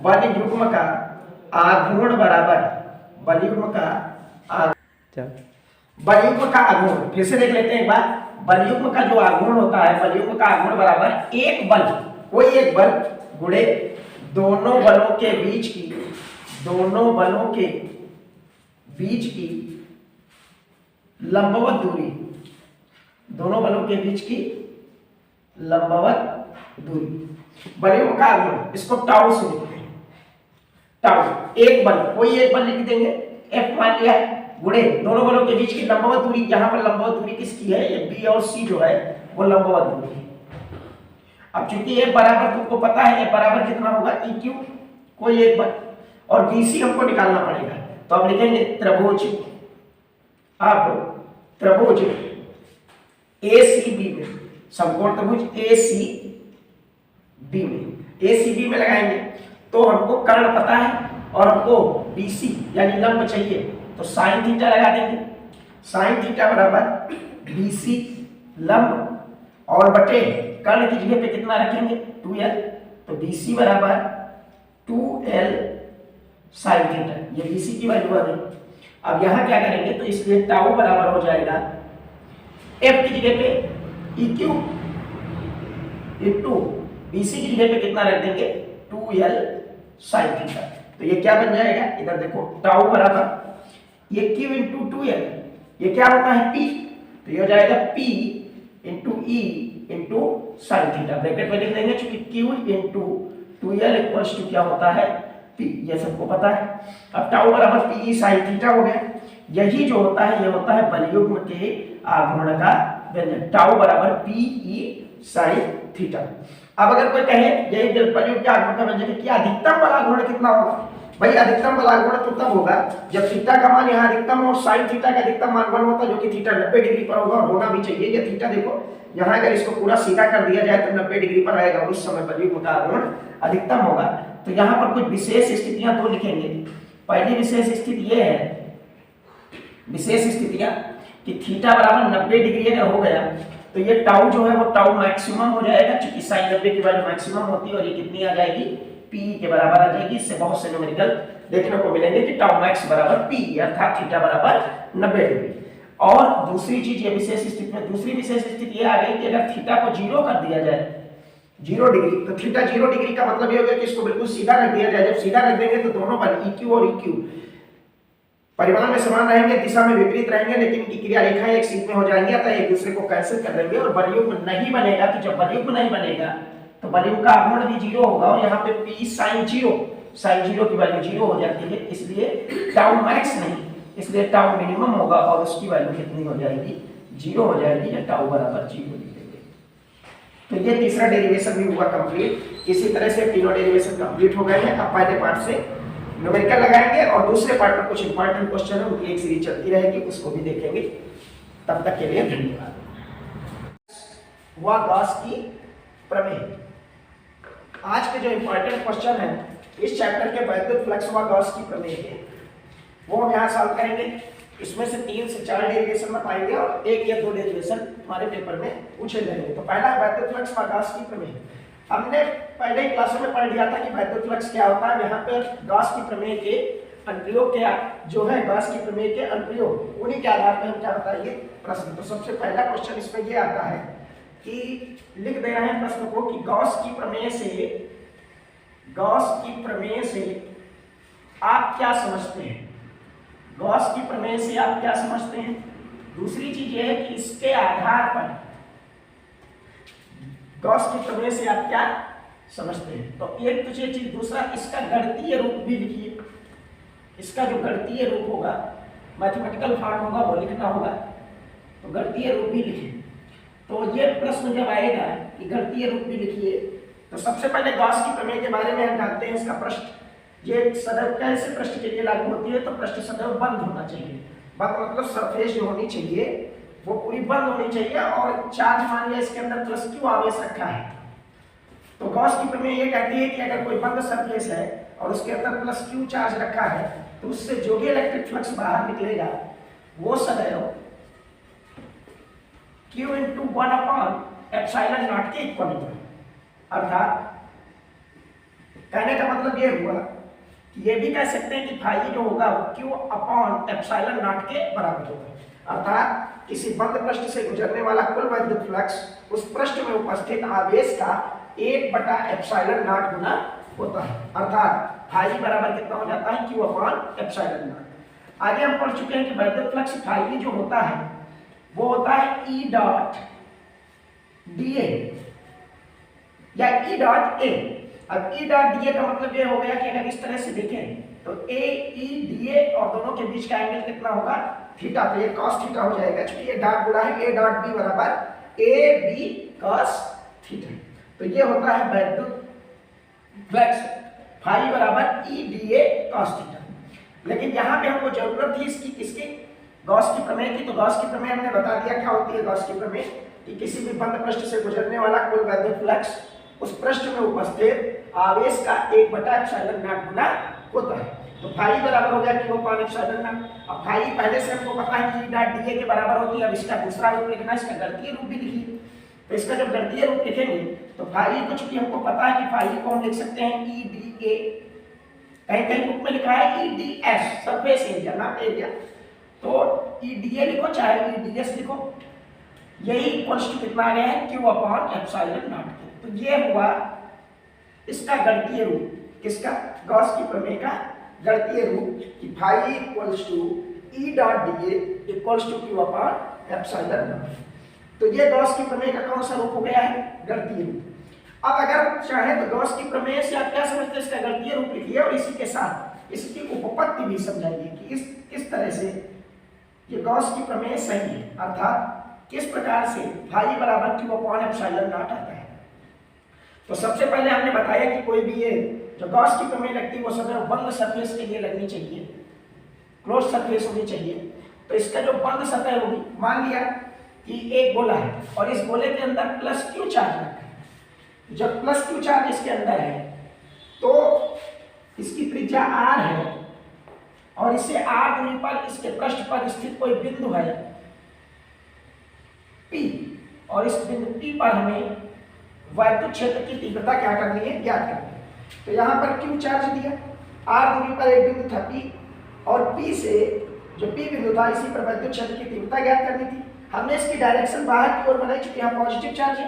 बलयुग्म का आघूर्ण बराबर, बलयुग्म का बलयुग्म का आघूर्ण फिर से देख लेते हैं एक बार। बलयुग्म का जो आघूर्ण होता है, बलयुग्म का आघूर्ण बराबर एक बल, कोई एक बल गुणे दोनों बलों के बीच की, दोनों बलों के बीच की लंबवत दूरी, दोनों बलों के बीच की लंबवत दूरी। बलयुग्म का आघूर्ण इसको टाउ से लिखते हैं, टाउ एक बल, कोई एक बल लिख देंगे, F मान लिया है, गुणे दोनों बलों के बीच की लंबवत दूरी। यहाँ पर लंबवत दूरी किसकी है, ये B और C जो है वो लंबवत दूरी है। अब चूंकि F बराबर तुमको पता है, F बराबर कितना होगा, EQ, कोई एक बल, और BC हमको निकालना पड़ेगा, तो अब लिखेंगे त्रिभुज, अब त्रिभुज ACB में, समकोण त्रिभुज ACB में, ACB में लगाएंगे तो हमको कर्ण पता है और हमको BC यानी लंब चाहिए, तो साइन थीटा लगा देंगे। साइन थीटा बराबर BC लंब और बटे कर्ण की जगह पे कितना रखेंगे, 2L, तो BC बराबर 2L साइन थीटा, ये BC की वैल्यू आ गई। अब यहाँ क्या करेंगे, तो इसलिए टाउ बराबर हो जाएगा F की जगह पे EQ इंटू BC की जगह पे कितना रख देंगे, 2L साइन थीटा। तो ये क्या बन जाएगा, इधर देखो टाउ बराबर ये Q इंटू 2L, ये क्या होता है P, तो ये हो जाएगा P into E into sine theta, bracket में लिख देंगे, क्योंकि Q into 2L equals to क्या होता है, P, ये सबको पता है। अब टाउ बराबर PE साइन थीटा हो गया। यही जो होता है ये होता है बलयुग्म के आघूर्ण का व्यंजक, टाउ बराबर PE साइन थीटा। अब अगर कोई कहे यही बलयुग्म के आघूर्ण का व्यंजक है कि अधिकतम बल आघूर्ण कितना होगा, भाई अधिकतम बल आघूर्ण तो तब होगा जब थीटा का मान यहाँ अधिकतम और साइन थीटा का अधिकतम मान 1 होता है, जो कि थीटा 90 डिग्री पर होगा, और होना भी चाहिए। ये थीटा देखो यहाँ अगर इसको पूरा सीधा कर दिया जाए तो 90 डिग्री पर आएगा, उस समय बलयुग्म का आघूर्ण अधिकतम होगा। तो यहाँ पर कुछ विशेष स्थितियां दो लिखेंगे। पहली विशेष स्थिति ये है, विशेष स्थितियां कि थीटा बराबर 90 डिग्री अगर हो गया तो ये टाउ जो है वो टाउ मैक्सिमम हो जाएगा, क्योंकि साइन 90 की वैल्यू मैक्सिमम होती है, और ये कितनी आ जाएगी, P के बराबर आ जाएगी। इससे बहुत से न्यूमेरिकल देखने को मिलेंगे कि टाउ मैक्स बराबर P, अर्थात थीटा बराबर 90 डिग्री। और दूसरी चीज ये विशेष स्थिति में, दूसरी विशेष स्थिति ये आ गई कि अगर थीटा को 0 कर दिया जाए, 0 डिग्री, तो थीटा 0 डिग्री का मतलब ये हो गया कि इसको बिल्कुल सीधा रख दिया जाए। जब सीधा रख देंगे तो दोनों बल EQ और EQ परिमाण में समान रहेंगे, दिशा में विपरीत रहेंगे, लेकिन इनकी क्रिया रेखाएं एक सीध में हो जाएंगी, अतः एक दूसरे को कैंसिल कर देंगे और बलयुग्म नहीं बनेगा। तो जब बलयुग्म नहीं बनेगा तो बलयुग्म का आघूर्ण भी 0 होगा और यहाँ पे p sin 0 की वैल्यू 0 हो जाती है, इसलिए टाउ मैक्स नहीं, इसलिए टाउ मिनिमम होगा और उसकी वैल्यू कितनी हो जाएगी, 0 हो जाएगी, या टाउ बराबर 0 लिखेंगे। तो ये तीसरा डेरिवेशन भी हुआ कंप्लीट। इसी तरह से तीनों डेरिवेशन कंप्लीट हो गए हैं। अब पहले पार्ट से न्यूमेरिकल लगाएंगे और दूसरे पार्ट में कुछ इंपॉर्टेंट क्वेश्चन है, उनकी एक सीरीज चलती रहेगी, उसको भी देखेंगे। तब तक के लिए धन्यवाद। वह गॉस की प्रमेय। आज के जो इंपॉर्टेंट क्वेश्चन है इस चैप्टर के वैद्युत फ्लक्स व गॉस की प्रमेय के, वो हम यहाँ सॉल्व करेंगे। इसमें से 3 से 4 डेरिवेशन में पाएंगे और 1 या 2 डेरिवेशन हमारे पेपर में पूछे जाएंगे। तो पहला है वैद्युत फ्लक्स व गॉस की प्रमेय। हमने पहले ही क्लास में पढ़ लिया था कि वैद्युत फ्लक्स क्या होता है। यहाँ पे गॉस की प्रमेय के अनुप्रयोग क्या जो है, गॉस की प्रमेय के अनुप्रयोग, उन्हीं के आधार पर हम क्या बताएंगे प्रश्न। तो सबसे पहला क्वेश्चन इसमें ये आता है कि लिख दे रहे हैं प्रश्न को कि गॉस की प्रमेय से आप क्या समझते हैं। गॉस की प्रमेय से आप क्या समझते हैं। दूसरी चीज ये है कि इसके आधार पर गॉस की प्रमेय से आप क्या समझते हैं। तो एक तो ये चीज, दूसरा इसका गणितीय रूप भी लिखिए। इसका जो गणितीय रूप होगा, मैथमेटिकल फॉर्म होगा, वो लिखना होगा। तो गणितीय रूप भी लिखिए। तो ये प्रश्न जब आएगा कि गणितीय रूप भी लिखिए, तो सबसे पहले गॉस की प्रमेय के बारे में हम जानते हैं। इसका पृष्ठ ये सदैव कैसे पृष्ठ के लिए लागू होती है, तो पृष्ठ सदैव बंद होना चाहिए। बंद मतलब सरफेस जो होनी चाहिए वो पूरी बंद होनी चाहिए और चार्ज मान लिया इसके अंदर प्लस क्यू आवेश रखा है। तो गॉस की प्रमेय ये कहती है कि अगर कोई बंद सरफेस है और उसके अंदर प्लस क्यू चार्ज रखा है, तो उससे जो भी इलेक्ट्रिक फ्लक्स बाहर निकलेगा वो सदैव Q into 1 upon epsilon not के इक्वल होगा। अर्थात कहने का मतलब ये हुआ कि ये भी कह सकते हैं कि फाई जो होगा वो Q अपॉन एप्सिलॉन नॉट के बराबर होगा। अर्थात किसी बंद पृष्ठ से गुजरने वाला कुल वैद्युत फ्लक्स उस पृष्ठ में उपस्थित आवेश का 1/एप्सिलॉन नॉट गुना होता है। अर्थात फाई बराबर कितना हो जाता है, Q अपॉन एप्सिलॉन नॉट। आगे हम पढ़ चुके हैं कि वैद्युत फ्लक्स फाई जो होता है वो होता है E डॉट dA या E डॉट A। अब E डॉट dA का मतलब ये हो गया कि अगर इस तरह से देखें तो AE और दोनों के बीच का एंगल कितना होगा, थीटा। तो ये cos थीटा हो जाएगा, क्योंकि ये डॉट बुला है A डॉट B बराबर AB cos थीटा। तो ये होता है वैद्युत फ्लक्स फाई बराबर E dA cos थीटा। लेकिन यहाँ पे हमको जरूरत थी इसकी किसकी, गॉस की प्रमेय की। तो गॉस की प्रमेय हमने बता दिया क्या होती है गॉस की प्रमेय, कि किसी भी बंद पृष्ठ से गुजरने वाला कुल वैद्युत फ्लक्स उस पृष्ठ में उपस्थित आवेश का 1/एप्सिलॉन नॉट गुना होता है। तो फाई बराबर हो गया Q अपॉन एप्सिलॉन नॉट। अब फाई पहले से हमको पता है कि E डॉट dA के बराबर होती है। अब इसका दूसरा रूप लिखना, इसका गणितीय रूप भी लिखिए। तो इसका जब गणितीय रूप लिखेंगे तो फाई को चूंकि हमको पता है कि फाई को हम लिख सकते हैं E dA, कहीं कहीं बुक में लिखा है E ds सरफेस एरिया ना एरिया। तो E dA लिखो चाहे E ds लिखो, यही इक्वल्स टू कितना आ गया है, Q अपॉन एप्सिलॉन नॉट। तो ये हुआ इसका गणितीय रूप, किसका, गॉस की प्रमेय का गणितीय रूप कि phi equals to E dot dA equals to Q upon epsilon not. तो ये गॉस की प्रमेय का कौन सा रूप हो गया है, गणितीय रूप। अब अगर चाहे तो गॉस की प्रमेय से आप क्या समझते हैं, इसका गणितीय रूप लिखिए और इसी के साथ इसकी उपपत्ति भी समझाइए कि किस तरह से ये गॉस की प्रमेय सही है। अर्थात किस प्रकार से फाई बराबर Q अपॉन एप्सिलॉन नॉट आता है। तो सबसे पहले हमने बताया कि कोई भी ये जो गॉस की प्रमेय लगती है वो सदैव बंद सरफेस के लिए लगनी चाहिए, क्लोज सरफेस होनी चाहिए। तो इसका जो बंद सतह होगी, मान लिया कि एक गोला है और इस गोले के अंदर प्लस Q चार्ज रखा है। जब प्लस Q चार्ज इसके अंदर है तो इसकी त्रिज्या R है और इसे R दूरी पर इसके पृष्ठ पर स्थित कोई बिंदु है P, और इस बिंदु P पर हमें वैद्युत क्षेत्र की तीव्रता क्या करनी है, ज्ञात करनी है। तो यहाँ पर Q चार्ज दिया, R दूरी पर एक बिंदु था P, और P से जो P बिंदु था इसी पर वैद्युत क्षेत्र की तीव्रता ज्ञात करनी थी। हमने इसकी डायरेक्शन बाहर की ओर बनाई, चूंकि यहाँ पॉजिटिव चार्ज है,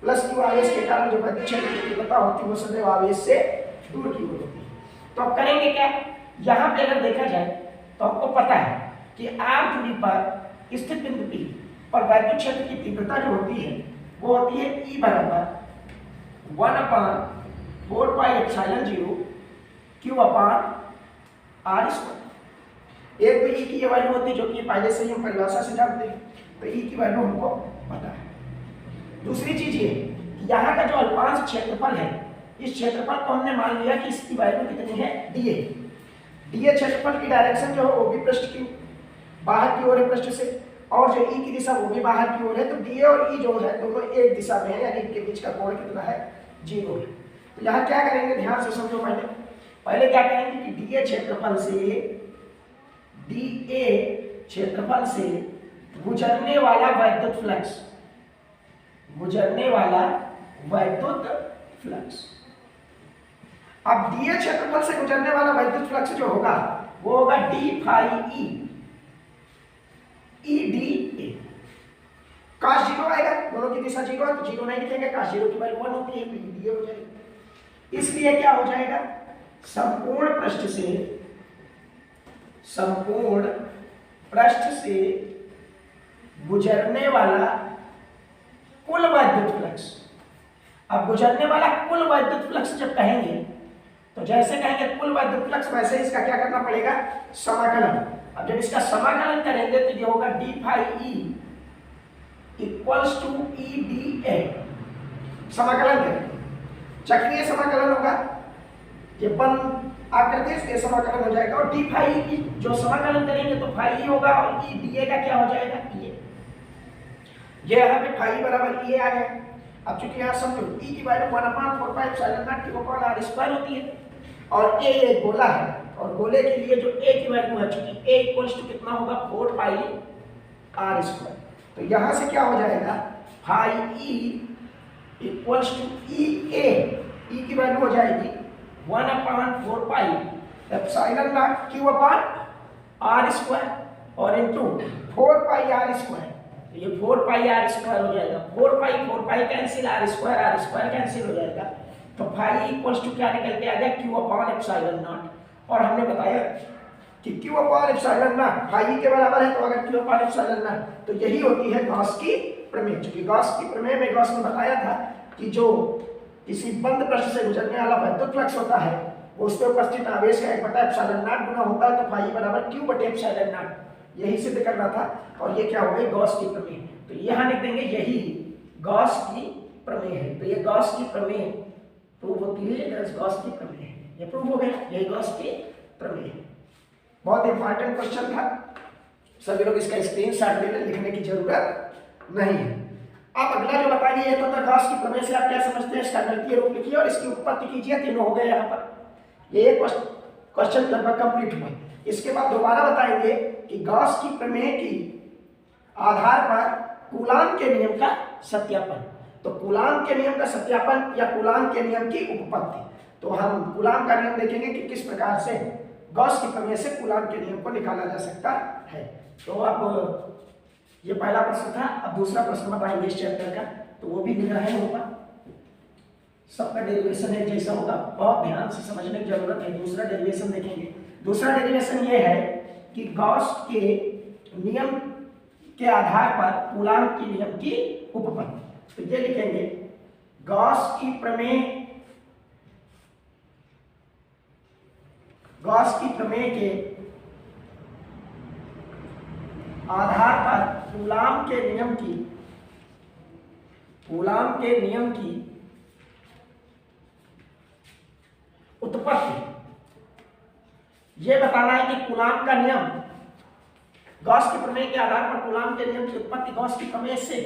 प्लस Q आवेश के कारण जो वैद्युत क्षेत्र की तीव्रता होती है वो सदैव आवेश से दूर की ओर होती है। तो अब करेंगे क्या, यहाँ पे अगर देखा जाए तो हमको पता है कि r दूरी पर स्थित बिंदु P पर वैद्युत क्षेत्र की तीव्रता जो होती है वो होती है E बराबर 1/4πε0 Q अपान r स्क्वायर। एक तो E की ये वैल्यू होती है जो कि पहले से ही हम परिभाषा से जानते हैं, तो E की वैल्यू हमको पता है। दूसरी चीज ये यहाँ का जो अल्पांश क्षेत्रफल है, इस क्षेत्रफल को हमने मान लिया कि इसकी वैल्यू कितनी है, dA। dA क्षेत्रफल की डायरेक्शन जो है वो भी पृष्ठ की बाहर की ओर है पृष्ठ से, और जो E की दिशा वो भी बाहर की ओर है, तो dA और E जो है दोनों एक दिशा में है, यानी इनके बीच का कोण कितना है, 0 है। तो यहाँ क्या करेंगे, ध्यान से समझो। पहले क्या करेंगे कि dA क्षेत्रफल से गुजरने वाला वैद्युत फ्लक्स, अब dA क्षेत्रफल से गुजरने वाला वैद्युत फ्लक्स जो होगा वो होगा d phi E dA। cos 0 आएगा, दोनों की दिशा 0 है तो 0 नहीं लिखेंगे, cos 0 की वैल्यू 1 होती है तो E dA हो जाएगी। इसलिए क्या हो जाएगा, संपूर्ण पृष्ठ से गुजरने वाला कुल वैद्युत फ्लक्स। अब गुजरने वाला कुल वैद्युत फ्लक्स जब कहेंगे तो जैसे कहेंगे कुल वैद्युत फ्लक्स वैसे इसका क्या करना पड़ेगा, समाकलन। अब जब इसका समाकलन करेंगे तो ये होगा d phi E equals to E dA। समाकलन करेंगे, चक्रीय समाकलन होगा, ये बन आकृति इसके समाकलन हो जाएगा, और d phi E की जो समाकलन करेंगे तो phi E होगा और E dA का क्या हो जाएगा, ये यहाँ पे phi बराबर E आ गया। अब चूंकि यहाँ समझो E की value 1/4πε0 Q upon r square होती है, और A एक गोला है, और गोले के लिए जो A की वैल्यू है, चूंकि A इक्वल्स टू कितना होगा 4πr स्क्वायर, तो यहाँ से क्या हो जाएगा, phi E equals to EA। E की वैल्यू हो जाएगी 1/4πε0 Q अपान r स्क्वायर और इंटू 4πr स्क्वायर, ये 4πr स्क्वायर हो जाएगा, 4π कैंसिल, r स्क्वायर कैंसिल हो जाएगा, तो phi इक्वल्स टू क्या निकल के आ गया, Q अपान ε0। और हमने बताया कि Q अपान ε0 phi के बराबर है, तो अगर Q अपान ε0 तो यही होती है गॉस की प्रमेय। चूंकि गॉस की प्रमेय में गॉस ने बताया था कि जो किसी बंद पृष्ठ से गुजरने वाला वैद्युत फ्लक्स होता है वो उस पर उपस्थित आवेश का 1/ε0 गुना होता है, तो phi बराबर Q/ε0, यही सिद्ध करना था। और ये क्या हो गई, गॉस की प्रमेय। तो यहाँ लिख देंगे यही गॉस की प्रमेय है, तो ये गॉस की प्रमेय प्रूव होती है, गॉस की प्रमेय है, ये प्रूव हो गया, यही गॉस की प्रमेय है। बहुत इंपॉर्टेंट क्वेश्चन था, सभी लोग इसका स्क्रीनशॉट ले लें, लिखने की जरूरत नहीं है। अब अगला जो बताइए, ये तो गॉस की प्रमेय से आप क्या समझते हैं, इसका गणितीय रूप लिखिए और इसकी उत्पत्ति कीजिए। तीनों हो गए यहाँ पर, ये क्वेश्चन लगभग कंप्लीट हुआ। इसके बाद दोबारा बताएंगे कि गॉस की प्रमेय की आधार पर कूलाम के नियम का सत्यापन। तो कूलाम के नियम का सत्यापन या कूलाम के नियम की उपपत्ति, तो हम कूलाम का नियम देखेंगे कि किस प्रकार से गॉस की प्रमेय से कूलाम के नियम को निकाला जा सकता है। तो अब ये पहला प्रश्न था, अब दूसरा प्रश्न बताएंगे इस चैप्टर का, तो वो भी लिख रहे होगा, सबका डेरिवेशन एक जैसा होगा, बहुत ध्यान से समझने की जरूरत है। दूसरा डेरिवेशन देखेंगे। दूसरा डेरिवेशन ये है कि गॉस के नियम के आधार पर कूलाम के नियम की उपपत्ति। तो ये लिखेंगे गॉस की प्रमेय के आधार पर कूलाम के नियम की उत्पत्ति। यह बताना है कि कूलाम का नियम, गॉस के प्रमेय के आधार पर कूलाम के नियम की उत्पत्ति गॉस की प्रमेय से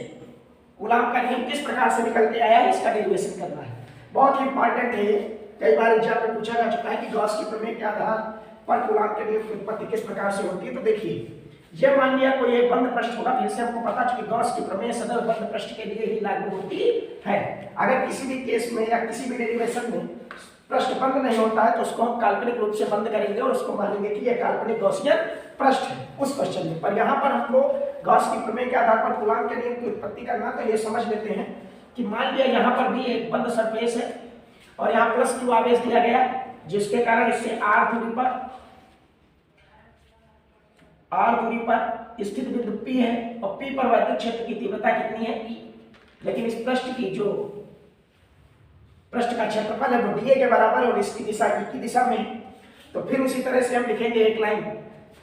कूलाम का नियम किस प्रकार से निकल के आया है, इसका डेरिवेशन करना है। बहुत ही इंपॉर्टेंट है, कई बार एग्जाम में पूछा जा चुका है कि गॉस की प्रमेय के आधार पर कूलाम के नियम की उत्पत्ति किस प्रकार से होती है। तो देखिए, यह मान लिया कोई एक बंद पृष्ठ होगा, फिर से हमको पता चुकी गॉस की प्रमेय सदैव बंद पृष्ठ के लिए ही लागू होती है। अगर किसी भी केस में या किसी भी डेरिवेशन में पृष्ठ बंद नहीं होता है तो उसको हम काल्पनिक रूप से बंद करेंगे और उसको मानेंगे कि यह काल्पनिक गॉसियन पृष्ठ है उस क्वेश्चन में। पर यहाँ पर हमको गॉस की प्रमेय के आधार पर कूलाम के नियम की उत्पत्ति करना, तो ये समझ लेते हैं कि मान लिया यहाँ पर भी एक बंद सरफेस है और यहाँ +q आवेश दिया गया, जिसके कारण इससे r दूरी पर r दूरी पर स्थित बिंदु P है और P पर वैद्युत क्षेत्र की तीव्रता कितनी है E। लेकिन इस पृष्ठ की जो पृष्ठ का क्षेत्रफल है वो dA के बराबर है और इसकी दिशा E की दिशा में है। तो फिर उसी तरह से हम लिखेंगे एक लाइन,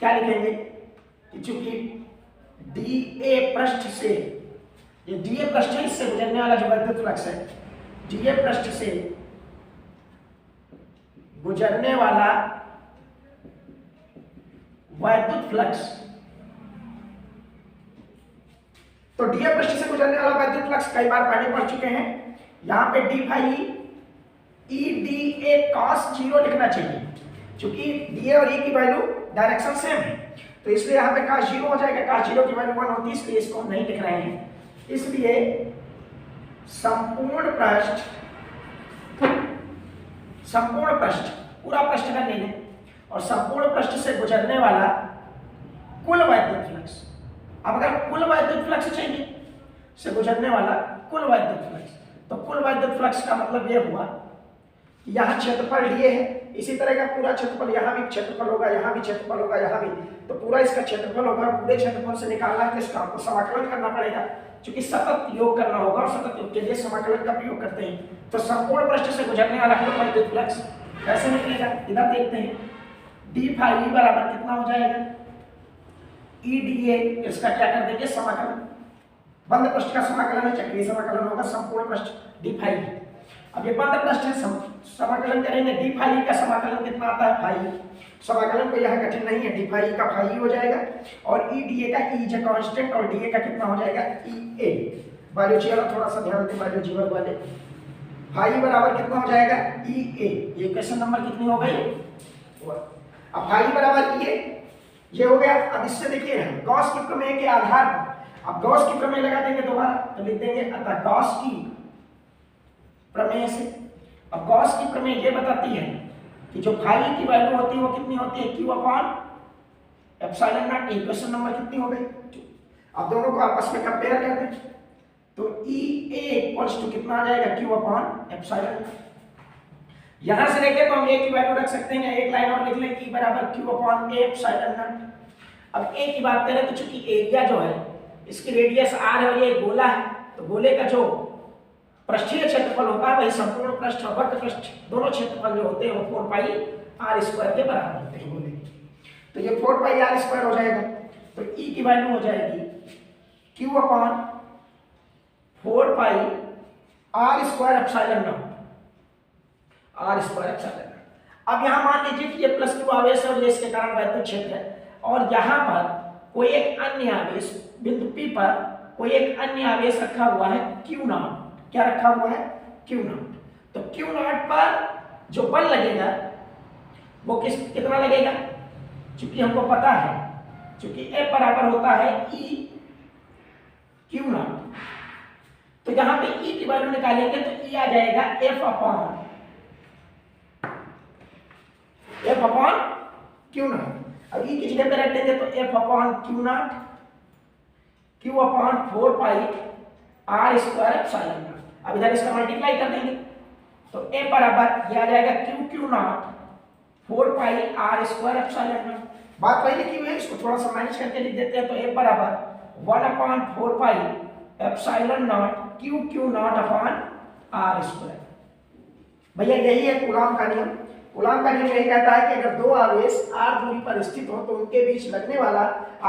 क्या लिखेंगे कि चूंकि dA पृष्ठ से, ये dA पृष्ठ है, इससे गुजरने वाला जो वैद्युत फ्लक्स है, dA पृष्ठ से गुजरने वाला वैद्युत फ्लक्स, तो dA पृष्ठ से गुजरने वाला वैद्युत फ्लक्स कई बार पहले पढ़ चुके हैं। यहां पे d phi E dA cos 0 लिखना चाहिए, क्योंकि dA और E की वैल्यू डायरेक्शन सेम है, तो इसलिए यहाँ पे cos 0 हो जाएगा। cos 0 की वैल्यू 1 होती है, इसलिए इसको हम नहीं लिख रहे हैं। इसलिए संपूर्ण पृष्ठ पूरा पृष्ठ का लेंगे और संपूर्ण पृष्ठ से गुजरने वाला कुल वैद्युत फ्लक्स। अब अगर कुल वैद्युत फ्लक्स चाहिए, से गुजरने वाला कुल वैद्युत फ्लक्स, तो कुल वैद्युत फ्लक्स का मतलब यह हुआ कि यहाँ क्षेत्रफल dA है, इसी तरह का पूरा क्षेत्रफल, यहाँ भी क्षेत्रफल होगा, यहाँ भी क्षेत्रफल होगा, यहाँ भी, तो पूरा इसका क्षेत्रफल होगा। पूरे क्षेत्रफल से निकालना है तो इसका आपको समाकलन करना पड़ेगा, क्योंकि सतत योग करना होगा और सतत योग के लिए समाकलन का प्रयोग करते हैं। तो संपूर्ण पृष्ठ से गुजरने वाला कुल वैद्युत फ्लक्स कैसे निकलेगा, इधर देखते हैं। d फाई E बराबर कितना हो जाएगा, E dA, इसका क्या कर देंगे समाकलन, बंद पृष्ठ का समाकलन है, चक्रीय समाकलन होगा, संपूर्ण पृष्ठ d फाई E। अब ये बंद पृष्ठ है, समाकलन करेंगे, d फाई E का समाकलन कितना आता है फाई, समाकलन को यहाँ कठिन नहीं है, d फाई E का फाई हो जाएगा और E dA का E जो कांस्टेंट और dA का कितना हो जाएगा EA। बायोलॉजी वाला थोड़ा सा ध्यान दें, बायोलॉजी वाले, फाई बराबर कितना हो जाएगा EA। ये क्वेश्चन नंबर कितनी हो गई, अब फाई बराबर EA ये हो गया। अब इससे देखिए गॉस की प्रमेय के आधार पर, अब गॉस की प्रमेय लगा देंगे दोबारा, तो लिख देंगे अतः गॉस की प्रमेय से, अब गॉस की प्रमेय ये बताती है कि जो फाई की वैल्यू होती है वो कितनी होती है Q upon epsilon not. Question number कितनी हो गई, अब दोनों को आपस में कंपेयर कर दें तो EA इक्वल्स टू कितना आ जाएगा Q अपॉन एप्सिलॉन। यहां से लेके तो हम A की वैल्यू रख सकते हैं, एक लाइन और लिख लें E बराबर Q upon A epsilon not. अब A की बात करें तो चूंकि एरिया जो है इसकी रेडियस r है और ये गोला है, तो गोले का जो पृष्ठीय क्षेत्रफल होता है वही संपूर्ण पृष्ठ और वक्र पृष्ठ दोनों क्षेत्रफल जो होते हैं वो 4 पाई r स्क्वायर के बराबर होते हैं गोले के। तो ये 4 पाई r स्क्वायर हो जाएगा, तो E की वैल्यू हो जाएगी Q upon 4 pi r square epsilon not, r square epsilon not. अब यहाँ मान लीजिए कि ये प्लस Q आवेश है और ये इसके कारण वैद्युत क्षेत्र है, और यहाँ पर कोई एक अन्य आवेश बिंदु P पर कोई एक अन्य आवेश रखा हुआ है Q नॉट। क्या रखा हुआ है Q नॉट। तो Q नॉट पर जो बल लगेगा वो कितना लगेगा, क्योंकि हमको पता है, क्योंकि F बराबर होता है E Q नॉट, तो यहाँ पे E की वैल्यू निकालेंगे तो E आ जाएगा F अपॉन Q नॉट। अब E की जगह पे रख देंगे तो F upon Q not Q upon 4 pi r square epsilon not. अब इधर इसका मल्टीप्लाई कर देंगे तो A बराबर ये आ जाएगा Q not 4 pi r square epsilon not. बात वही लिखी हुई है, इसको थोड़ा सा मैनेज करके लिख देते हैं, तो A बराबर 1 upon 4 pi epsilon not Q not upon r square. भैया यही है कूलॉम का नियम। कूलॉम का नियम यही कहता है कि अगर दो आवेश r दूरी पर स्थित हो तो उनके बीच लगने वाला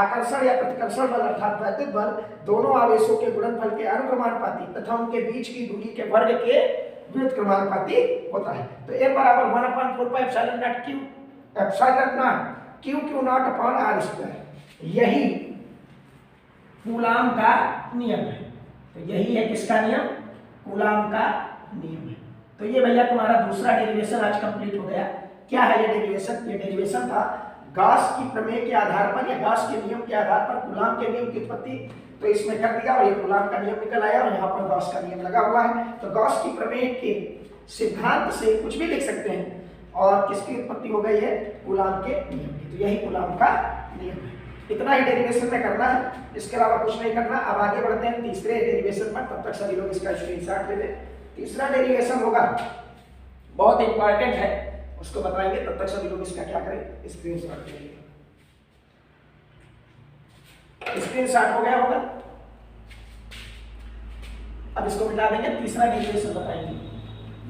आकर्षण या प्रतिकर्षण बल अर्थात वैद्युत बल दोनों आवेशों के गुणनफल के अनुक्रमानुपाती तथा उनके बीच की दूरी के वर्ग के व्युत्क्रमानुपाती होता है। तो A बराबर 1 upon 4 pi epsilon not Q not upon r square. यही कूलॉम का नियम है। तो यही है किसका नियम, कूलॉम का नियम है। तो ये भैया तुम्हारा दूसरा डेरिवेशन आज कंप्लीट हो गया। क्या है ये डेरिवेशन, ये डेरिवेशन था गॉस की प्रमेय के आधार पर या गॉस के नियम के आधार पर कूलॉम के नियम की उत्पत्ति, तो इसमें कर दिया और ये कूलॉम का नियम निकल आया और यहाँ पर गॉस का नियम लगा हुआ है। तो गॉस की प्रमेय के सिद्धांत से कुछ भी लिख सकते हैं और किसकी उत्पत्ति हो गई है, कूलॉम के नियम की। तो यही कूलॉम का नियम है। इतना ही डेरिवेशन में करना है, इसके अलावा कुछ नहीं करना। अब आगे बढ़ते हैं तीसरे डेरिवेशन पर, तब तक सभी लोग इसका स्क्रीनशॉट ले लें। तीसरा डेरिवेशन होगा बहुत इंपॉर्टेंट है, उसको बताएंगे, तब तक सभी लोग इसका क्या करें, स्क्रीनशॉट ले लें। स्क्रीनशॉट हो गया होगा। अब इसको मिटा देंगे, तीसरा डेरिवेशन बताएंगे।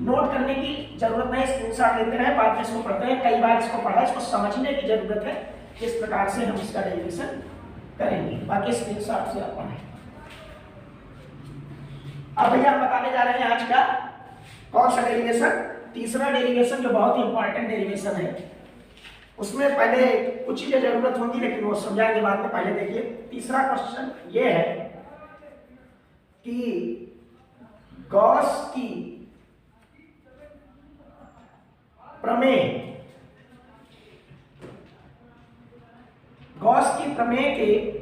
नोट करने की जरूरत नहीं, स्क्रीनशॉट लेते रहे, बाद में इसको पढ़ते हैं। कई बार इसको पढ़ा, इसको समझने की जरूरत है किस प्रकार से हम इसका डेरिवेशन करेंगे। बाकी स्क्रीनशॉट से आप पढ़ें। अब भैया हम बताने जा रहे हैं आज का कौन सा डेरिवेशन, तीसरा डेरिवेशन जो बहुत ही इंपॉर्टेंट डेरिवेशन है। उसमें पहले कुछ चीजें जरूरत होगी लेकिन वो समझाएंगे बाद में। पहले देखिए तीसरा क्वेश्चन ये है कि गॉस की प्रमेय, गॉस की प्रमेय के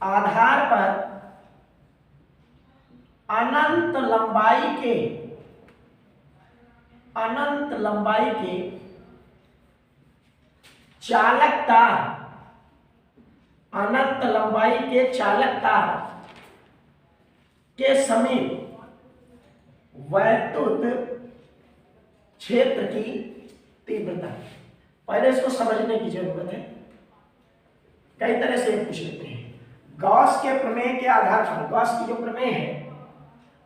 आधार पर अनंत लंबाई के चालक तार, अनंत लंबाई के चालक तार के समीप वैद्युत क्षेत्र की तीव्रता। पहले इसको समझने की जरूरत है, कई तरह से पूछ लेते हैं। गॉस के प्रमेय के आधार पर, गॉस की जो प्रमेय है,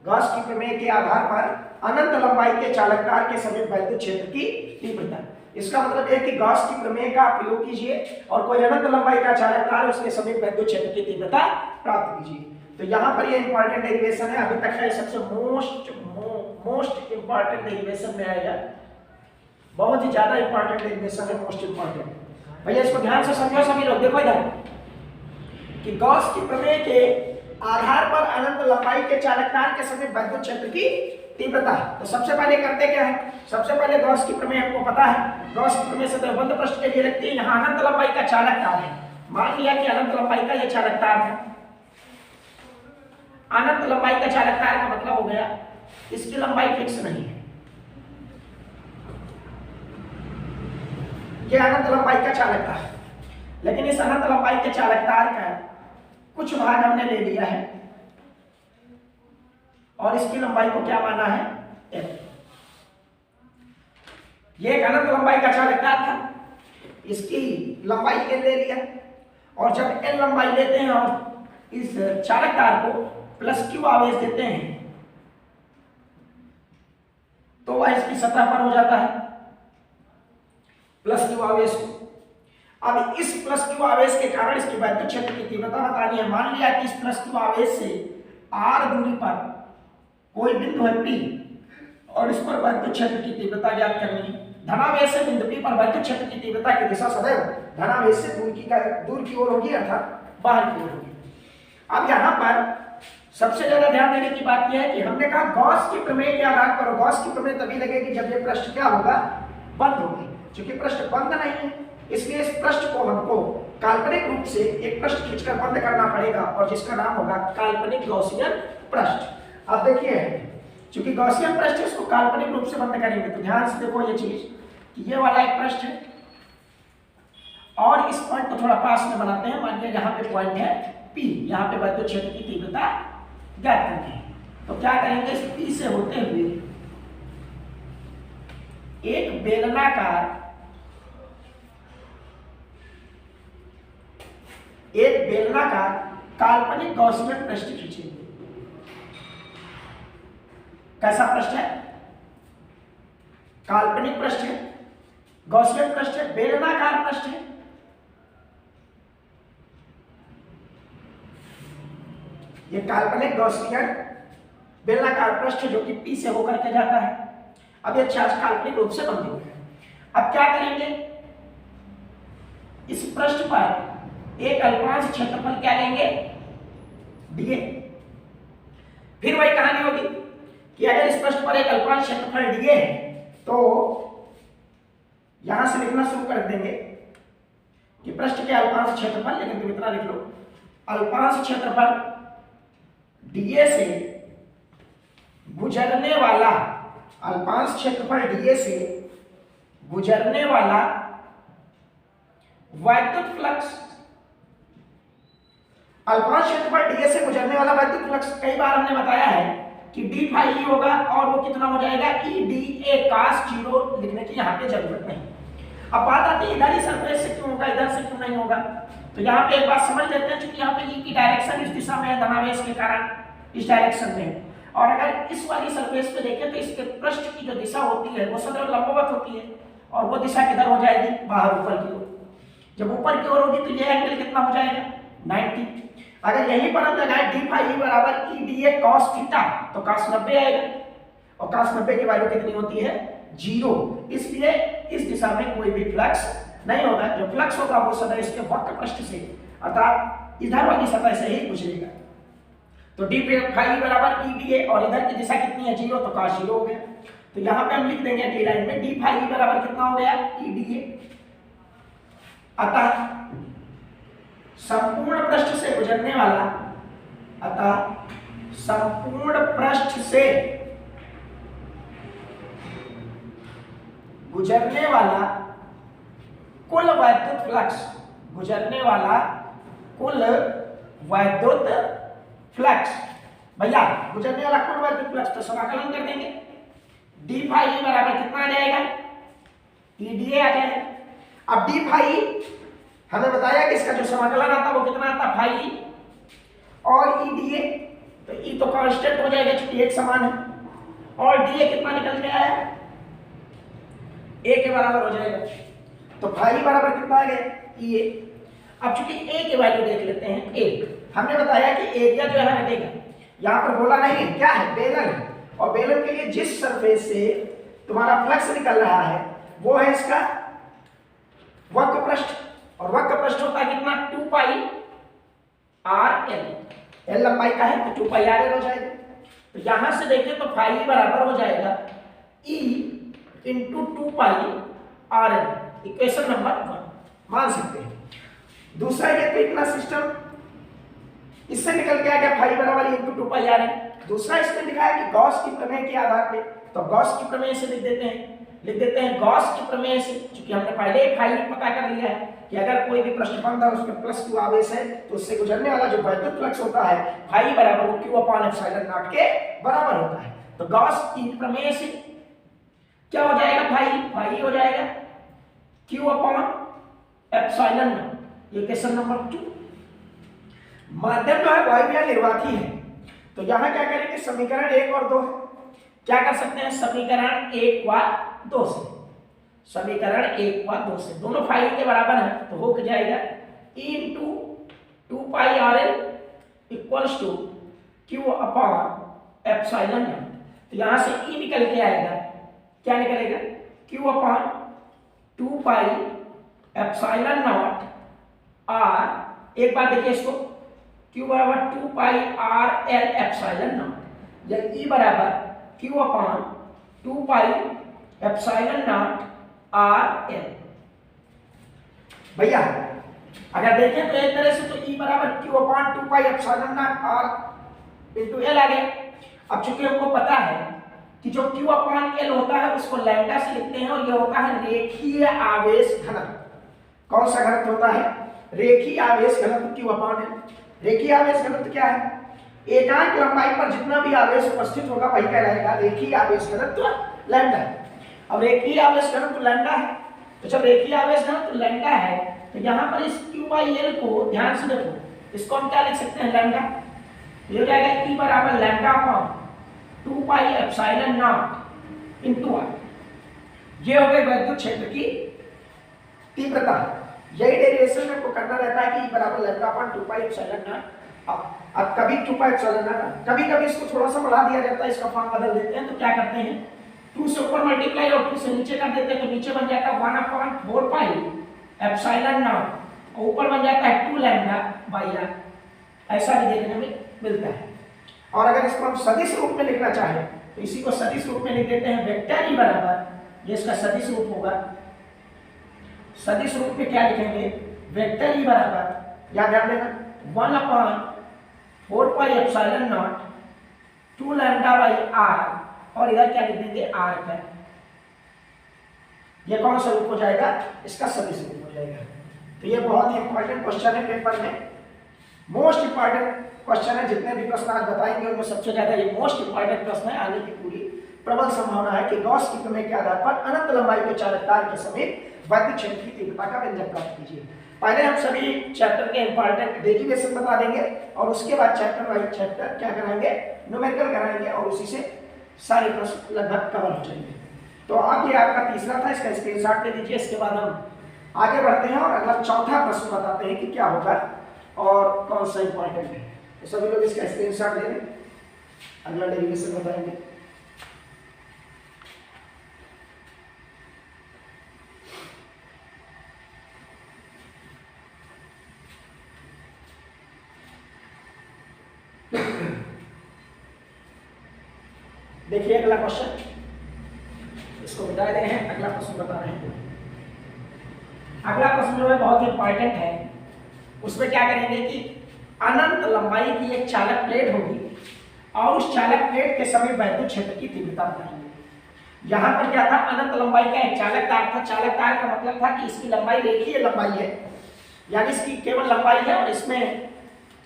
गॉस की प्रमेय के आधार पर अनंत लंबाई के चालक तार के समीप वैद्युत क्षेत्र की तीव्रता। इसका मतलब है कि गॉस की प्रमेय का प्रयोग कीजिए और कोई अनंत लंबाई का चालक तार है, उसके समीप वैद्युत क्षेत्र की तीव्रता प्राप्त कीजिए। तो यहाँ पर ये इंपॉर्टेंट डेरिवेशन है, अभी तक का सबसे मोस्ट इंपॉर्टेंट डेरिवेशन में आएगा। बहुत ही ज्यादा इंपॉर्टेंट डेरिवेशन है, मोस्ट इंपॉर्टेंट। भैया इसको ध्यान से समझो सभी लोग। देखो इधर कि गॉस की प्रमेय के आधार पर अनंत लंबाई के चालक तार के समीप वैद्युत क्षेत्र की तीव्रता। तो सबसे पहले करते क्या है, सबसे पहले गॉस की प्रमेय हमको पता है, गॉस की प्रमेय सतह बंद पृष्ठ के लिए लगती है। यहाँ अनंत लंबाई का चालक तार है, मान लिया कि अनंत लंबाई का यह चालक तार है। अनंत लंबाई का चालक तार का मतलब हो गया इसकी लंबाई फिक्स नहीं है, यह अनंत लंबाई का चालक तार है। लेकिन इस अनंत लंबाई के चालक तार का कुछ भाग हमने ले लिया है और इसकी लंबाई को क्या माना है, L। ये एक अनंत लंबाई का चालक तार था, इसकी लंबाई L ले लिया। और जब L लंबाई लेते हैं और इस चालक तार को प्लस Q आवेश देते हैं तो वह इसकी सतह पर हो जाता है प्लस Q आवेश को। अब इस प्लस Q आवेश के कारण इसकी वैद्युत क्षेत्र की तीव्रता बतानी है। मान लिया कि इस प्लस Q आवेश से r दूरी पर कोई बिंदु है P और इस पर वैद्युत क्षेत्र की तीव्रता ज्ञात करनी है। धनावेश से बिंदु P पर वैद्युत क्षेत्र की तीव्रता की दिशा सदैव धनावेश से दूर की ओर होगी, अर्थात बाहर की ओर होगी। अब यहाँ पर सबसे ज्यादा ध्यान देने की बात यह है कि हमने कहा गॉस की प्रमेय के आधार पर, गॉस की प्रमेय तभी लगेगी जब ये पृष्ठ क्या होगा, बंद होगी। क्योंकि पृष्ठ बंद नहीं है, इसलिए इस पृष्ठ को हमको काल्पनिक रूप से एक पृष्ठ खींचकर बंद करना पड़ेगा और जिसका नाम होगा काल्पनिक गॉसियन पृष्ठ। अब देखिए चूंकि गॉसियन पृष्ठ इसको काल्पनिक रूप से बंद करेंगे तो ध्यान से देखो ये चीज कि ये वाला एक पृष्ठ है और इस पॉइंट को थोड़ा पास में बनाते हैं। मान लीजिए यहाँ पे पॉइंट है P, यहाँ पे वैद्युत क्षेत्र की तीव्रता ज्ञात करनी है। तो क्या करेंगे, इस P से होते हुए एक बेलनाकार काल्पनिक गॉसियन पृष्ठ खींचेंगे। कैसा पृष्ठ है, काल्पनिक पृष्ठ है, गॉसियन पृष्ठ है, बेलनाकार पृष्ठ है। ये काल्पनिक गॉसियन बेलनाकार पृष्ठ जो कि P से होकर के जाता है। अब ये चार्ज काल्पनिक रूप से बंद हो गया। अब क्या करेंगे, इस पृष्ठ पर एक अल्पांश क्षेत्रफल क्या लेंगे, dA। फिर वही कहानी होगी कि अगर इस पृष्ठ पर एक अल्पांश क्षेत्रफल dA है तो यहां से लिखना शुरू कर देंगे कि पृष्ठ के अल्पांश क्षेत्रफल, लेकिन तुम इतना लिख लो, अल्पांश क्षेत्रफल dA से गुजरने वाला, अल्पांश क्षेत्रफल dA से गुजरने वाला वैद्युत फ्लक्स, अल्पांश क्षेत्रफल dA से गुजरने वाला वैद्युत फ्लक्स कई बार हमने बताया है कि d फाई e होगा और वो कितना हो जाएगा, E dA cos 0 लिखने की यहाँ पे जरूरत नहीं। अब बात आती है इधर ही सरफेस से क्यों होगा, इधर से क्यों नहीं होगा। तो यहाँ पे एक बात समझ लेते हैं, क्योंकि यहाँ पे ई की डायरेक्शन इस दिशा में है धनावेश के कारण, इस डायरेक्शन में। और अगर इस वाली सरफेस पे देखें तो इसके पृष्ठ की जो दिशा होती है वो सदैव लंबवत होती है, और वो दिशा किधर हो जाएगी, बाहर ऊपर की ओर। जब ऊपर की ओर होगी तो ये एंगल कितना हो जाएगा, 90। अगर यहीं पर हम लगाए डी फाई बराबर E D A cos theta, तो कॉस 90 आएगा, और कॉस 90 की वैल्यू कितनी होती है, 0। इसलिए इस दिशा में कोई भी फ्लक्स नहीं होगा। जो फ्लक्स होगा वो सदैव इसके वक्र पृष्ठ से, अर्थात इधर वाली सतह से ही गुजरेगा। तो डी फाई बराबर ई डी ए, और इधर की दिशा कितनी है, 0, तो कॉस 0 हो गया। तो यहाँ पे हम लिख देंगे अगली लाइन में डी फाई बराबर कितना हो गया, ई डी ए। अतः संपूर्ण पृष्ठ से गुजरने वाला, अतः संपूर्ण पृष्ठ से गुजरने वाला कुल वैद्युत फ्लक्स, गुजरने वाला कुल वैद्युत फ्लक्स, भैया गुजरने वाला कुल वैद्युत फ्लक्स, तो समाकलन कर देंगे। डी फाई बराबर कितना आ जाएगा, ई डी ए आ जाएगा। अब डी फाई हमें बताया कि इसका जो समाकलन आता है वो कितना आता, फाई और ई डी ए, तो ई तो कांस्टेंट हो जाएगा क्योंकि एक समान है, और डी ए कितना निकल के आया, ए के बराबर हो जाएगा। तो फाई बराबर कितना आ गया, ई ए। अब चूंकि ए की वैल्यू देख लेते हैं, ए हमने बताया कि एरिया जो है हटेगा, यहाँ पर बोला नहीं है क्या है, बेलन, और बेलन के लिए जिस सरफेस से तुम्हारा फ्लक्स निकल रहा है वो है इसका वक्र पृष्ठ, और वक्र पृष्ठ होता है कितना, 2 पाई आर एल, एल लंबाई का है तो 2 पाई आर एल हो जाएगा। तो यहां से देखें तो फाई बराबर हो जाएगा E into 2 pi R L, equation number 1 मान सकते हैं। दूसरा ये तो इतना सिस्टम इससे निकल के आ गया, फाई बराबर इंटू 2 पाई आर एल। दूसरा इसमें लिखा है कि गॉस की प्रमेय के आधार पे, तो गॉस की प्रमेय से लिख देते हैं गॉस की प्रमेय से, क्योंकि हमने पहले ही फाई पता कर लिया है कि अगर कोई भी पृष्ठफलक है उसमें +2 आवेश है तो उससे गुजरने वाला जो वैद्युत फ्लक्स होता है फाई बराबर वो q अपॉन एप्सिलॉन नॉट के बराबर होता है। तो गॉस की प्रमेय से क्या हो जाएगा, फाई हो जाएगा q अपॉन एप्सिलॉन नॉट, ये क्वेश्चन नंबर 2। माध्यम जो है वायवीय निर्वाती है, तो यहां क्या करेंगे, समीकरण 1 और 2 है, क्या कर सकते हैं, समीकरण 1 व 2 से, समीकरण 1 व 2 से दोनों फाई के बराबर है, तो हो जाएगा e into 2 pi R L equals to q upon epsilon not. तो यहां से e निकल के आएगा, क्या निकलेगा, q upon 2 pi epsilon not r, एक बार देखिए इसको, q बराबर 2 pi R L epsilon not, या e बराबर q upon 2 pi epsilon naught R L. भैया अगर देखें तो एक तरह से तो e बराबर q upon 2 pi epsilon naught R into L आ गया। अब चूंकि हमको पता है कि जो q अपॉन एल होता है उसको लैम्डा से लिखते हैं, और ये होता है रेखीय आवेश घनत्व। कौन सा घनत्व होता है, रेखीय आवेश घनत्व q अपॉन एल। रेखीय आवेश घनत्व क्या है, एकांक लंबाई पर जितना भी आवेश उपस्थित होगा वही कहलाएगा रेखीय आवेश घनत्व लैम्डा। अब रेखीय आवेश घनत्व लैम्डा है, तो जब रेखीय आवेश घनत्व लैम्डा है तो यहाँ पर इस q/l को ध्यान से देखो, इसको हम क्या लिख सकते हैं, लैम्डा। ये हो जाएगा e बराबर lambda upon 2 pi epsilon not into r। ये हो गई वैद्युत क्षेत्र की तीव्रता। यही डेरिवेशन में को करना रहता है कि e बराबर lambda upon 2 pi epsilon not. अब कभी 2 पाई एप्सिलॉन नॉट, कभी इसको थोड़ा सा बढ़ा दिया जाता है, इसका फॉर्म बदल देते हैं। तो क्या करते हैं, 2 से ऊपर मल्टीप्लाई और 2 से नीचे कर देते हैं, तो नीचे बन जाता है 1/4 पाई एप्सिलॉन नॉट, और ऊपर बन जाता है 2 लैम्डा बाई आर। ऐसा भी देखने में मिलता है। और अगर इसको हम सदिश रूप में लिखना चाहें तो इसी को सदिश रूप में लिख देते हैं, वेक्टर e बराबर, ये इसका सदिश रूप होगा। सदिश रूप में क्या लिखेंगे, वेक्टर e बराबर, याद ध्यान देना, 1/4 pi epsilon not 2 lambda by R, और इधर क्या लिख देंगे, आर का। ये कौन सा रूप हो जाएगा, इसका सदिश रूप हो जाएगा। तो ये बहुत ही इंपॉर्टेंट क्वेश्चन है पेपर में, मोस्ट इंपॉर्टेंट क्वेश्चन है। जितने भी प्रश्न आज बताएंगे उनमें सबसे ज्यादा ये मोस्ट इंपॉर्टेंट प्रश्न है, आने की पूरी प्रबल संभावना है कि गॉस की प्रमेय के आधार पर अनंत लंबाई के चालक तार के समीप वैद्युत क्षेत्र की तीव्रता का व्यंजक प्राप्त कीजिए। पहले हम सभी चैप्टर के इंपॉर्टेंट डेरिवेशन बता देंगे और उसके बाद चैप्टर वाइज चैप्टर क्या कराएंगे, न्यूमेरिकल कराएंगे और उसी से सारे प्रश्न लगभग कवर हो जाएंगे। तो अब ये आपका तीसरा था, इसका स्क्रीनशॉट ले लीजिए। इसके बाद हम आगे बढ़ते हैं और अगला चौथा प्रश्न बताते हैं कि क्या होगा और कौन सा इंपॉर्टेंट है। तो सभी लोग इसका स्क्रीनशॉट ले लें, अगला डेरिवेशन बताएंगे। देखिए अगला क्वेश्चन, इसको बता रहे हैं, अगला प्रश्न बता रहे हैं। अगला प्रश्न जो है बहुत ही इंपॉर्टेंट है। उसमें क्या करेंगे कि अनंत लंबाई की एक चालक प्लेट होगी और उस चालक प्लेट के सभी वैद्युत क्षेत्र की तीव्रता बताएंगे। यहाँ पर क्या था, अनंत लंबाई का एक चालक तार था। चालक तार का मतलब था कि इसकी लंबाई रेखीय लंबाई है, यानी इसकी केवल लंबाई है और इसमें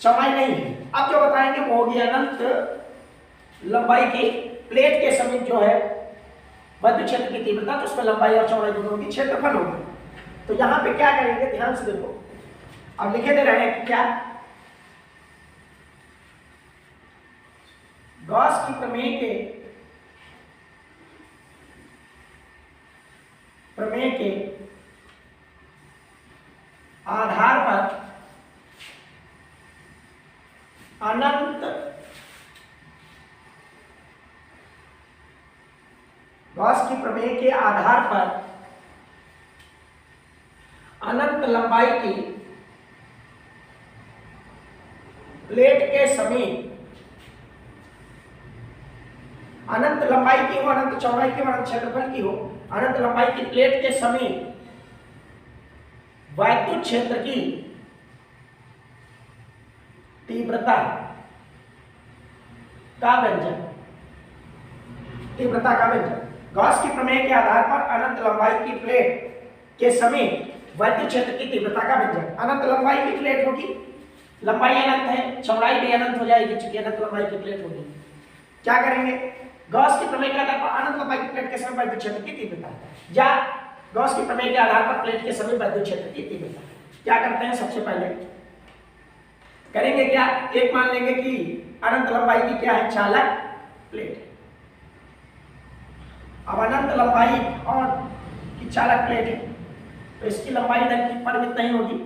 चौड़ाई नहीं है। अब जो बताएंगे वो होगी अनंत लंबाई की प्लेट के समीप जो है वैद्युत क्षेत्र की तीव्रता, तो उसमें लंबाई और चौड़ाई दोनों की क्षेत्रफल होगी। तो यहाँ पे क्या करेंगे, ध्यान से देखो, अब लिखे दे रहे हैं कि क्या, गॉस की प्रमेय के आधार पर अनंत गॉस की प्रमेय के आधार पर अनंत लंबाई की प्लेट के समीप, अनंत लंबाई की हो, अनंत चौड़ाई की हो, अनंत क्षेत्रफल की हो, अनंत लंबाई की प्लेट के समीप वैद्युत क्षेत्र की तीव्रता का व्यंजक, तीव्रता का व्यंजक। गॉस की प्रमेय के आधार पर अनंत लंबाई की प्लेट के समीप वैद्युत क्षेत्र की तीव्रता का व्यंजक। अनंत लंबाई की प्लेट होगी, लंबाई अनंत है, चौड़ाई भी अनंत हो जाएगी क्योंकि अनंत लंबाई की प्लेट होगी। क्या करेंगे, गॉस की प्रमेय के आधार पर अनंत लंबाई की प्लेट के समीप वैद्युत क्षेत्र की तीव्रता, या गॉस की प्रमेय के आधार पर प्लेट के समीप वैद्युत क्षेत्र की तीव्रता। क्या करते हैं, सबसे पहले करेंगे क्या, एक मान लेंगे कि अनंत लंबाई की क्या है, चालक प्लेट। अब अनंत लंबाई और की चालक प्लेट है, तो इसकी लंबाई इधर की परिमित नहीं होगी,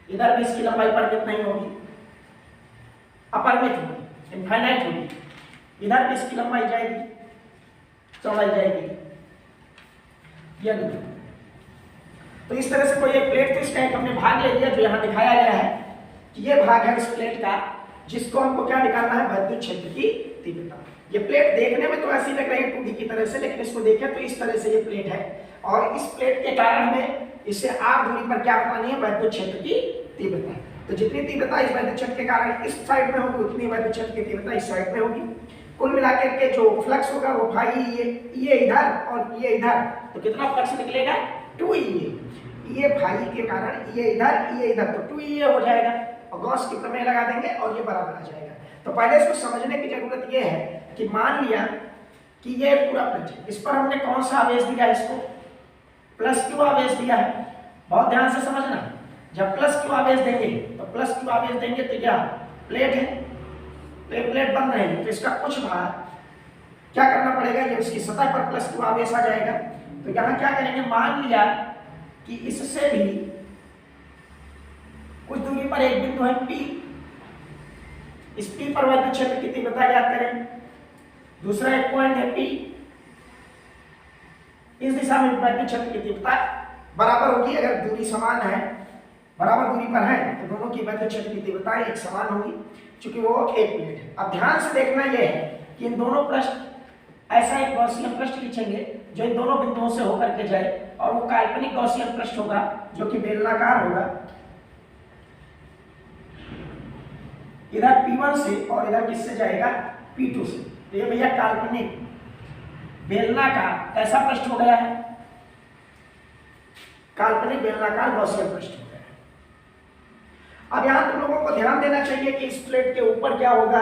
इधर भी इसकी लंबाई परिमित नहीं होगी, अपरिमित होगी, इनफाइनाइट होगी। इधर भी इसकी लंबाई जाएगी, चौड़ाई जाएगी, यह नहीं। तो इस तरह से कोई एक प्लेट, तो इसका एक हमने भाग ले लिया जो यहाँ दिखाया गया है कि ये भाग है इस प्लेट का, जिसको हमको क्या निकालना है, वैद्युत क्षेत्र की तीव्रता। ये प्लेट देखने में तो ऐसी लग रही है 2D की तरह से, लेकिन इसको देखें तो इस तरह से ये प्लेट है और इस प्लेट के कारण हमें इससे r दूरी पर क्या बतानी है, वैद्युत क्षेत्र की तीव्रता। तो जितनी तीव्रता इस वैद्युत क्षेत्र के कारण इस साइड में होगी, उतनी वैद्युत क्षेत्र की तीव्रता इस साइड में होगी। कुल मिलाकर के जो फ्लक्स होगा वो भाई ये इधर और ये इधर, तो कितना फ्लक्स निकलेगा, 2EA। ये भाई के कारण ये इधर, तो 2EA हो जाएगा और गॉस की प्रमेय लगा देंगे और ये बराबर आ जाएगा। तो पहले इसको समझने की जरूरत ये है कि मान लिया कि ये पूरा प्लेट है, इस पर हमने कौन सा आवेश दिया है, इसको प्लस क्यू आवेश दिया है। बहुत ध्यान से समझना, जब प्लस क्यू आवेश देंगे तो प्लस क्यू आवेश देंगे तो क्या प्लेट है, तो प्लेट बन रहेगी, तो इसका कुछ भाग क्या करना पड़ेगा, जब इसकी सतह पर प्लस क्यू आवेश आ जाएगा तो यहाँ क्या करेंगे, मान लिया कि इससे भी कुछ दूरी पर एक बिंदु है P, इस P पर वैद्युत क्षेत्र की तीव्रता ज्ञात करें। दूसरा एक पॉइंट है P, इस दिशा में वैद्युत क्षेत्र की तीव्रता बराबर होगी। अगर दूरी समान है, बराबर दूरी पर है, तो दोनों की वैद्युत क्षेत्र की तीव्रता एक समान होगी, क्योंकि वो एक प्लेट है। अब ध्यान से देखना यह है कि इन दोनों पृष्ठ ऐसा एक गॉसियन पृष्ठ लिखेंगे जो इन दोनों बिंदुओं से होकर के जाए, और वो काल्पनिक गॉसियन पृष्ठ होगा जो कि बेलनाकार होगा, इधर P1 से और इधर किससे जाएगा, P2 से। तो ये भैया काल्पनिक बेलनाकार कैसा पृष्ठ हो गया है, काल्पनिक बेलनाकार गॉसियन पृष्ठ हो गया है। अब यहाँ तुम लोगों को ध्यान देना चाहिए कि इस प्लेट के ऊपर क्या होगा,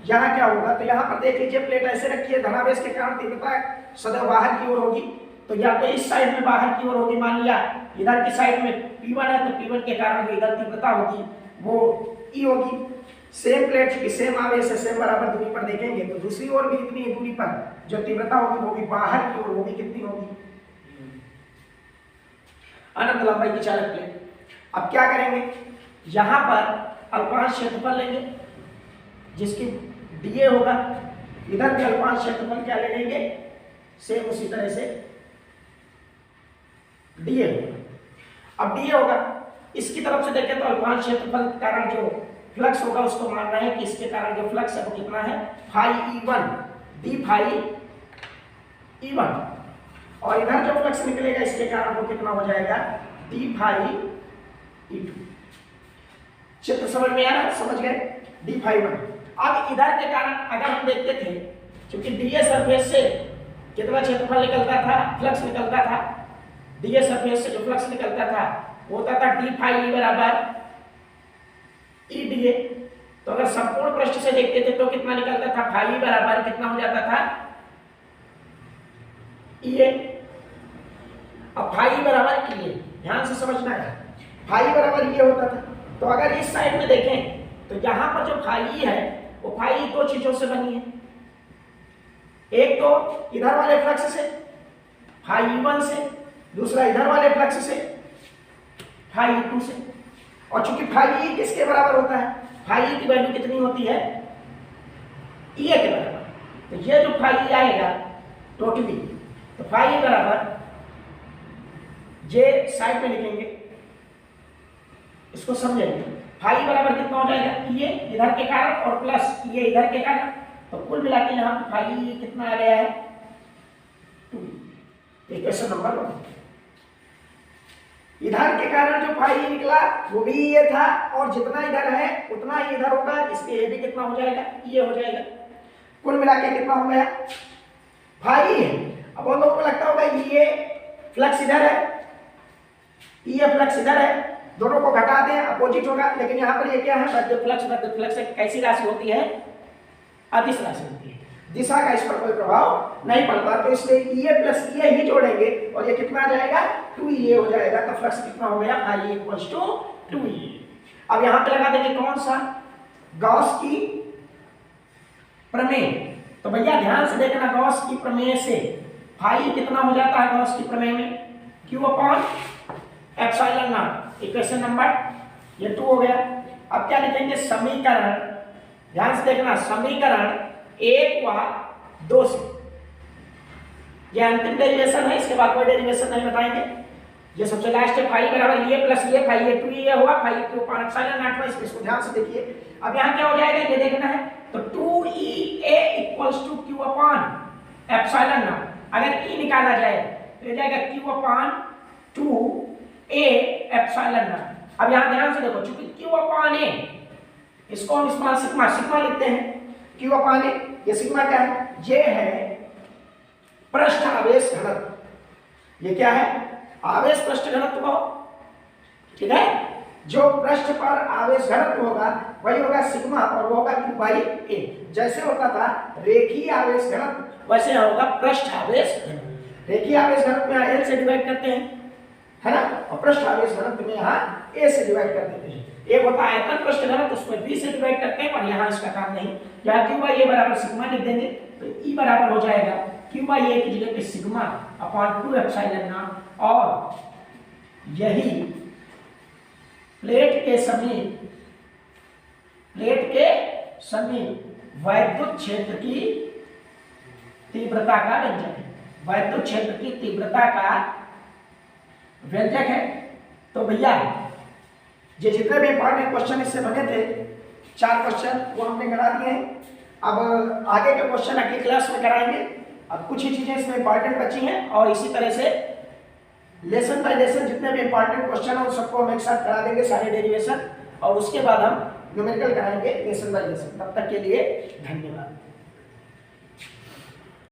यहाँ क्या होगा। तो यहाँ पर देख लीजिए, प्लेट ऐसे रखी है, धनावेश के कारण तीव्रता सदैव बाहर की ओर होगी, तो या तो इस साइड में बाहर की ओर होगी, मान लिया इधर की साइड में P1 है तो P1 के कारण जो इधर तीव्रता होगी वो E होगी। सेम प्लेट की सेम आवेश से सेम बराबर दूरी पर देखेंगे तो दूसरी ओर भी इतनी दूरी पर जो तीव्रता होगी वो भी बाहर की ओर होगी, कितनी होगी, अनंत लंबाई की चालक प्लेट। अब क्या करेंगे, यहां पर अल्पांश क्षेत्रफल लेंगे जिसकी dA होगा, इधर भी अल्पांश क्षेत्रफल क्या ले लेंगे, सेम उसी तरह से dA होगा। अब dA होगा, इसकी तरफ से देखें तो अल्पांश क्षेत्रफल के कारण जो फ्लक्स होगा उसको मान रहे हैं कि इसके कारण जो फ्लक्स है वो कितना है, phi E1 d phi E1, और इधर जो फ्लक्स निकलेगा इसके कारण वो कितना हो जाएगा, d फाई E2। चित्र समझ में आ रहा है, समझ गए, d फाई 1। अब इधर के कारण अगर हम देखते थे क्योंकि dA सरफेस से कितना क्षेत्रफल निकलता था, फ्लक्स निकलता था, dA सरफेस से जो फ्लक्स निकलता था वो होता था d फाई E बराबर E dA। तो अगर संपूर्ण पृष्ठ से देखते थे तो कितना निकलता था, फाई बराबर कितना हो जाता था, EA। अब फाई बराबर EA, ध्यान से समझना है, फाई बराबर EA होता था। तो अगर इस साइड में देखें तो यहां पर जो फाई है वो फाई दो चीजों से बनी है, एक तो इधर वाले फ्लक्स से फाई E1 से, दूसरा इधर वाले फ्लक्स से फाई E2 से। और चूंकि फाई E किसके बराबर होता है, फाई E की वैल्यू कितनी होती है, EA के बराबर। तो ये जो फाई E आएगा टोटली, तो फाई E बराबर ये साइड में लिखेंगे, इसको समझेंगे, फाई E बराबर कितना हो जाएगा, EA इधर के कारण और प्लस EA इधर के कारण, तो कुल मिला के यहाँ पे फाई E कितना आ गया है, 2। Equation number 1। इधर के कारण जो फाई निकला वो भी ये था, और जितना इधर है उतना ही इधर होगा, इसलिए ये भी कितना हो जाएगा, ये हो जाएगा। कुल मिला के कितना हो गया, फाई है। अब उन लोगों को लगता होगा ये फ्लक्स इधर है, ये फ्लक्स इधर है, दोनों को घटा दें अपोजिट होगा, लेकिन यहाँ पर ये क्या है, बद्ध फ्लक्स एक कैसी राशि होती है, अदिश राशि होती है, दिशा का इस पर कोई प्रभाव नहीं पड़ता। तो इसलिए EA प्लस EA ही जोड़ेंगे और ये कितना आ जाएगा, 2EA हो जाएगा। तो फ्लक्स कितना हो गया, फाई इक्वल्स टू 2EA। अब यहाँ पे लगा देंगे कौन सा, गॉस की प्रमेय। तो भैया ध्यान से देखना, गॉस की प्रमेय से फाई कितना हो जाता है, गॉस की प्रमेय में Q upon epsilon not. Equation number ये 2 हो गया। अब क्या लिखेंगे, समीकरण, ध्यान से देखना, समीकरण 1 व 2 से, ये अंतिम डेरिवेशन है, इसके बाद कोई डेरिवेशन नहीं बताएंगे। ये सबसे लास्ट है, फाई बराबर ये प्लस ये, फाई ये 2EA हुआ, phi Q upon epsilon not. इसको ध्यान से देखिए। अब यहाँ क्या हो जाएगा, ये देखना है, तो 2EA equals to Q upon epsilon naught. अगर E निकाला जाए तो ये जाएगा Q upon 2A epsilon not. अब यहाँ ध्यान से देखो, चूंकि Q अपॉन A, इसको हम स्मॉल सिग्मा सिग्मा लिखते हैं, Q अपॉन A, ये सिग्मा क्या है, ये है पृष्ठ आवेश घनत्व। ये क्या है, आवेश पृष्ठ घनत्व हो, ठीक है। जो पृष्ठ पर आवेश घनत्व होगा वही होगा सिग्मा, और वो होगा Q बाई A। जैसे होता था रेखीय आवेश घनत्व, वैसे होगा पृष्ठ आवेश घनत्व। रेखीय आवेश घनत्व में L से डिवाइड करते हैं, है ना, और पृष्ठ आवेश घनत्व में यहाँ A से डिवाइड कर देते हैं। एक होता है आयतन पृष्ठ घनत्व, उसमें B से डिवाइड करते हैं, और यहाँ इसका काम नहीं। यहाँ Q बाई A बराबर सिग्मा लिख देंगे, तो E बराबर हो जाएगा Q बाई A की जगह पे सिग्मा अपॉन 2 एप्सिलॉन नॉट। और यही प्लेट के समीप वैद्युत क्षेत्र की तीव्रता का व्यंजक है, वैद्युत क्षेत्र की तीव्रता का व्यंजक है। तो भैया ये जितने भी इंपॉर्टेंट क्वेश्चन इससे बने थे, 4 क्वेश्चन वो हमने करा दिए हैं। अब आगे के क्वेश्चन अगली क्लास में कराएंगे। अब कुछ ही चीजें इसमें इंपॉर्टेंट बची हैं, और इसी तरह से लेसन बाय लेसन जितने भी इंपॉर्टेंट क्वेश्चन हैं उन सबको हम एक साथ करा देंगे, सारे डेरिवेशन, और उसके बाद हम न्यूमेरिकल कराएंगे लेसन बाय लेसन। तब तक के लिए धन्यवाद।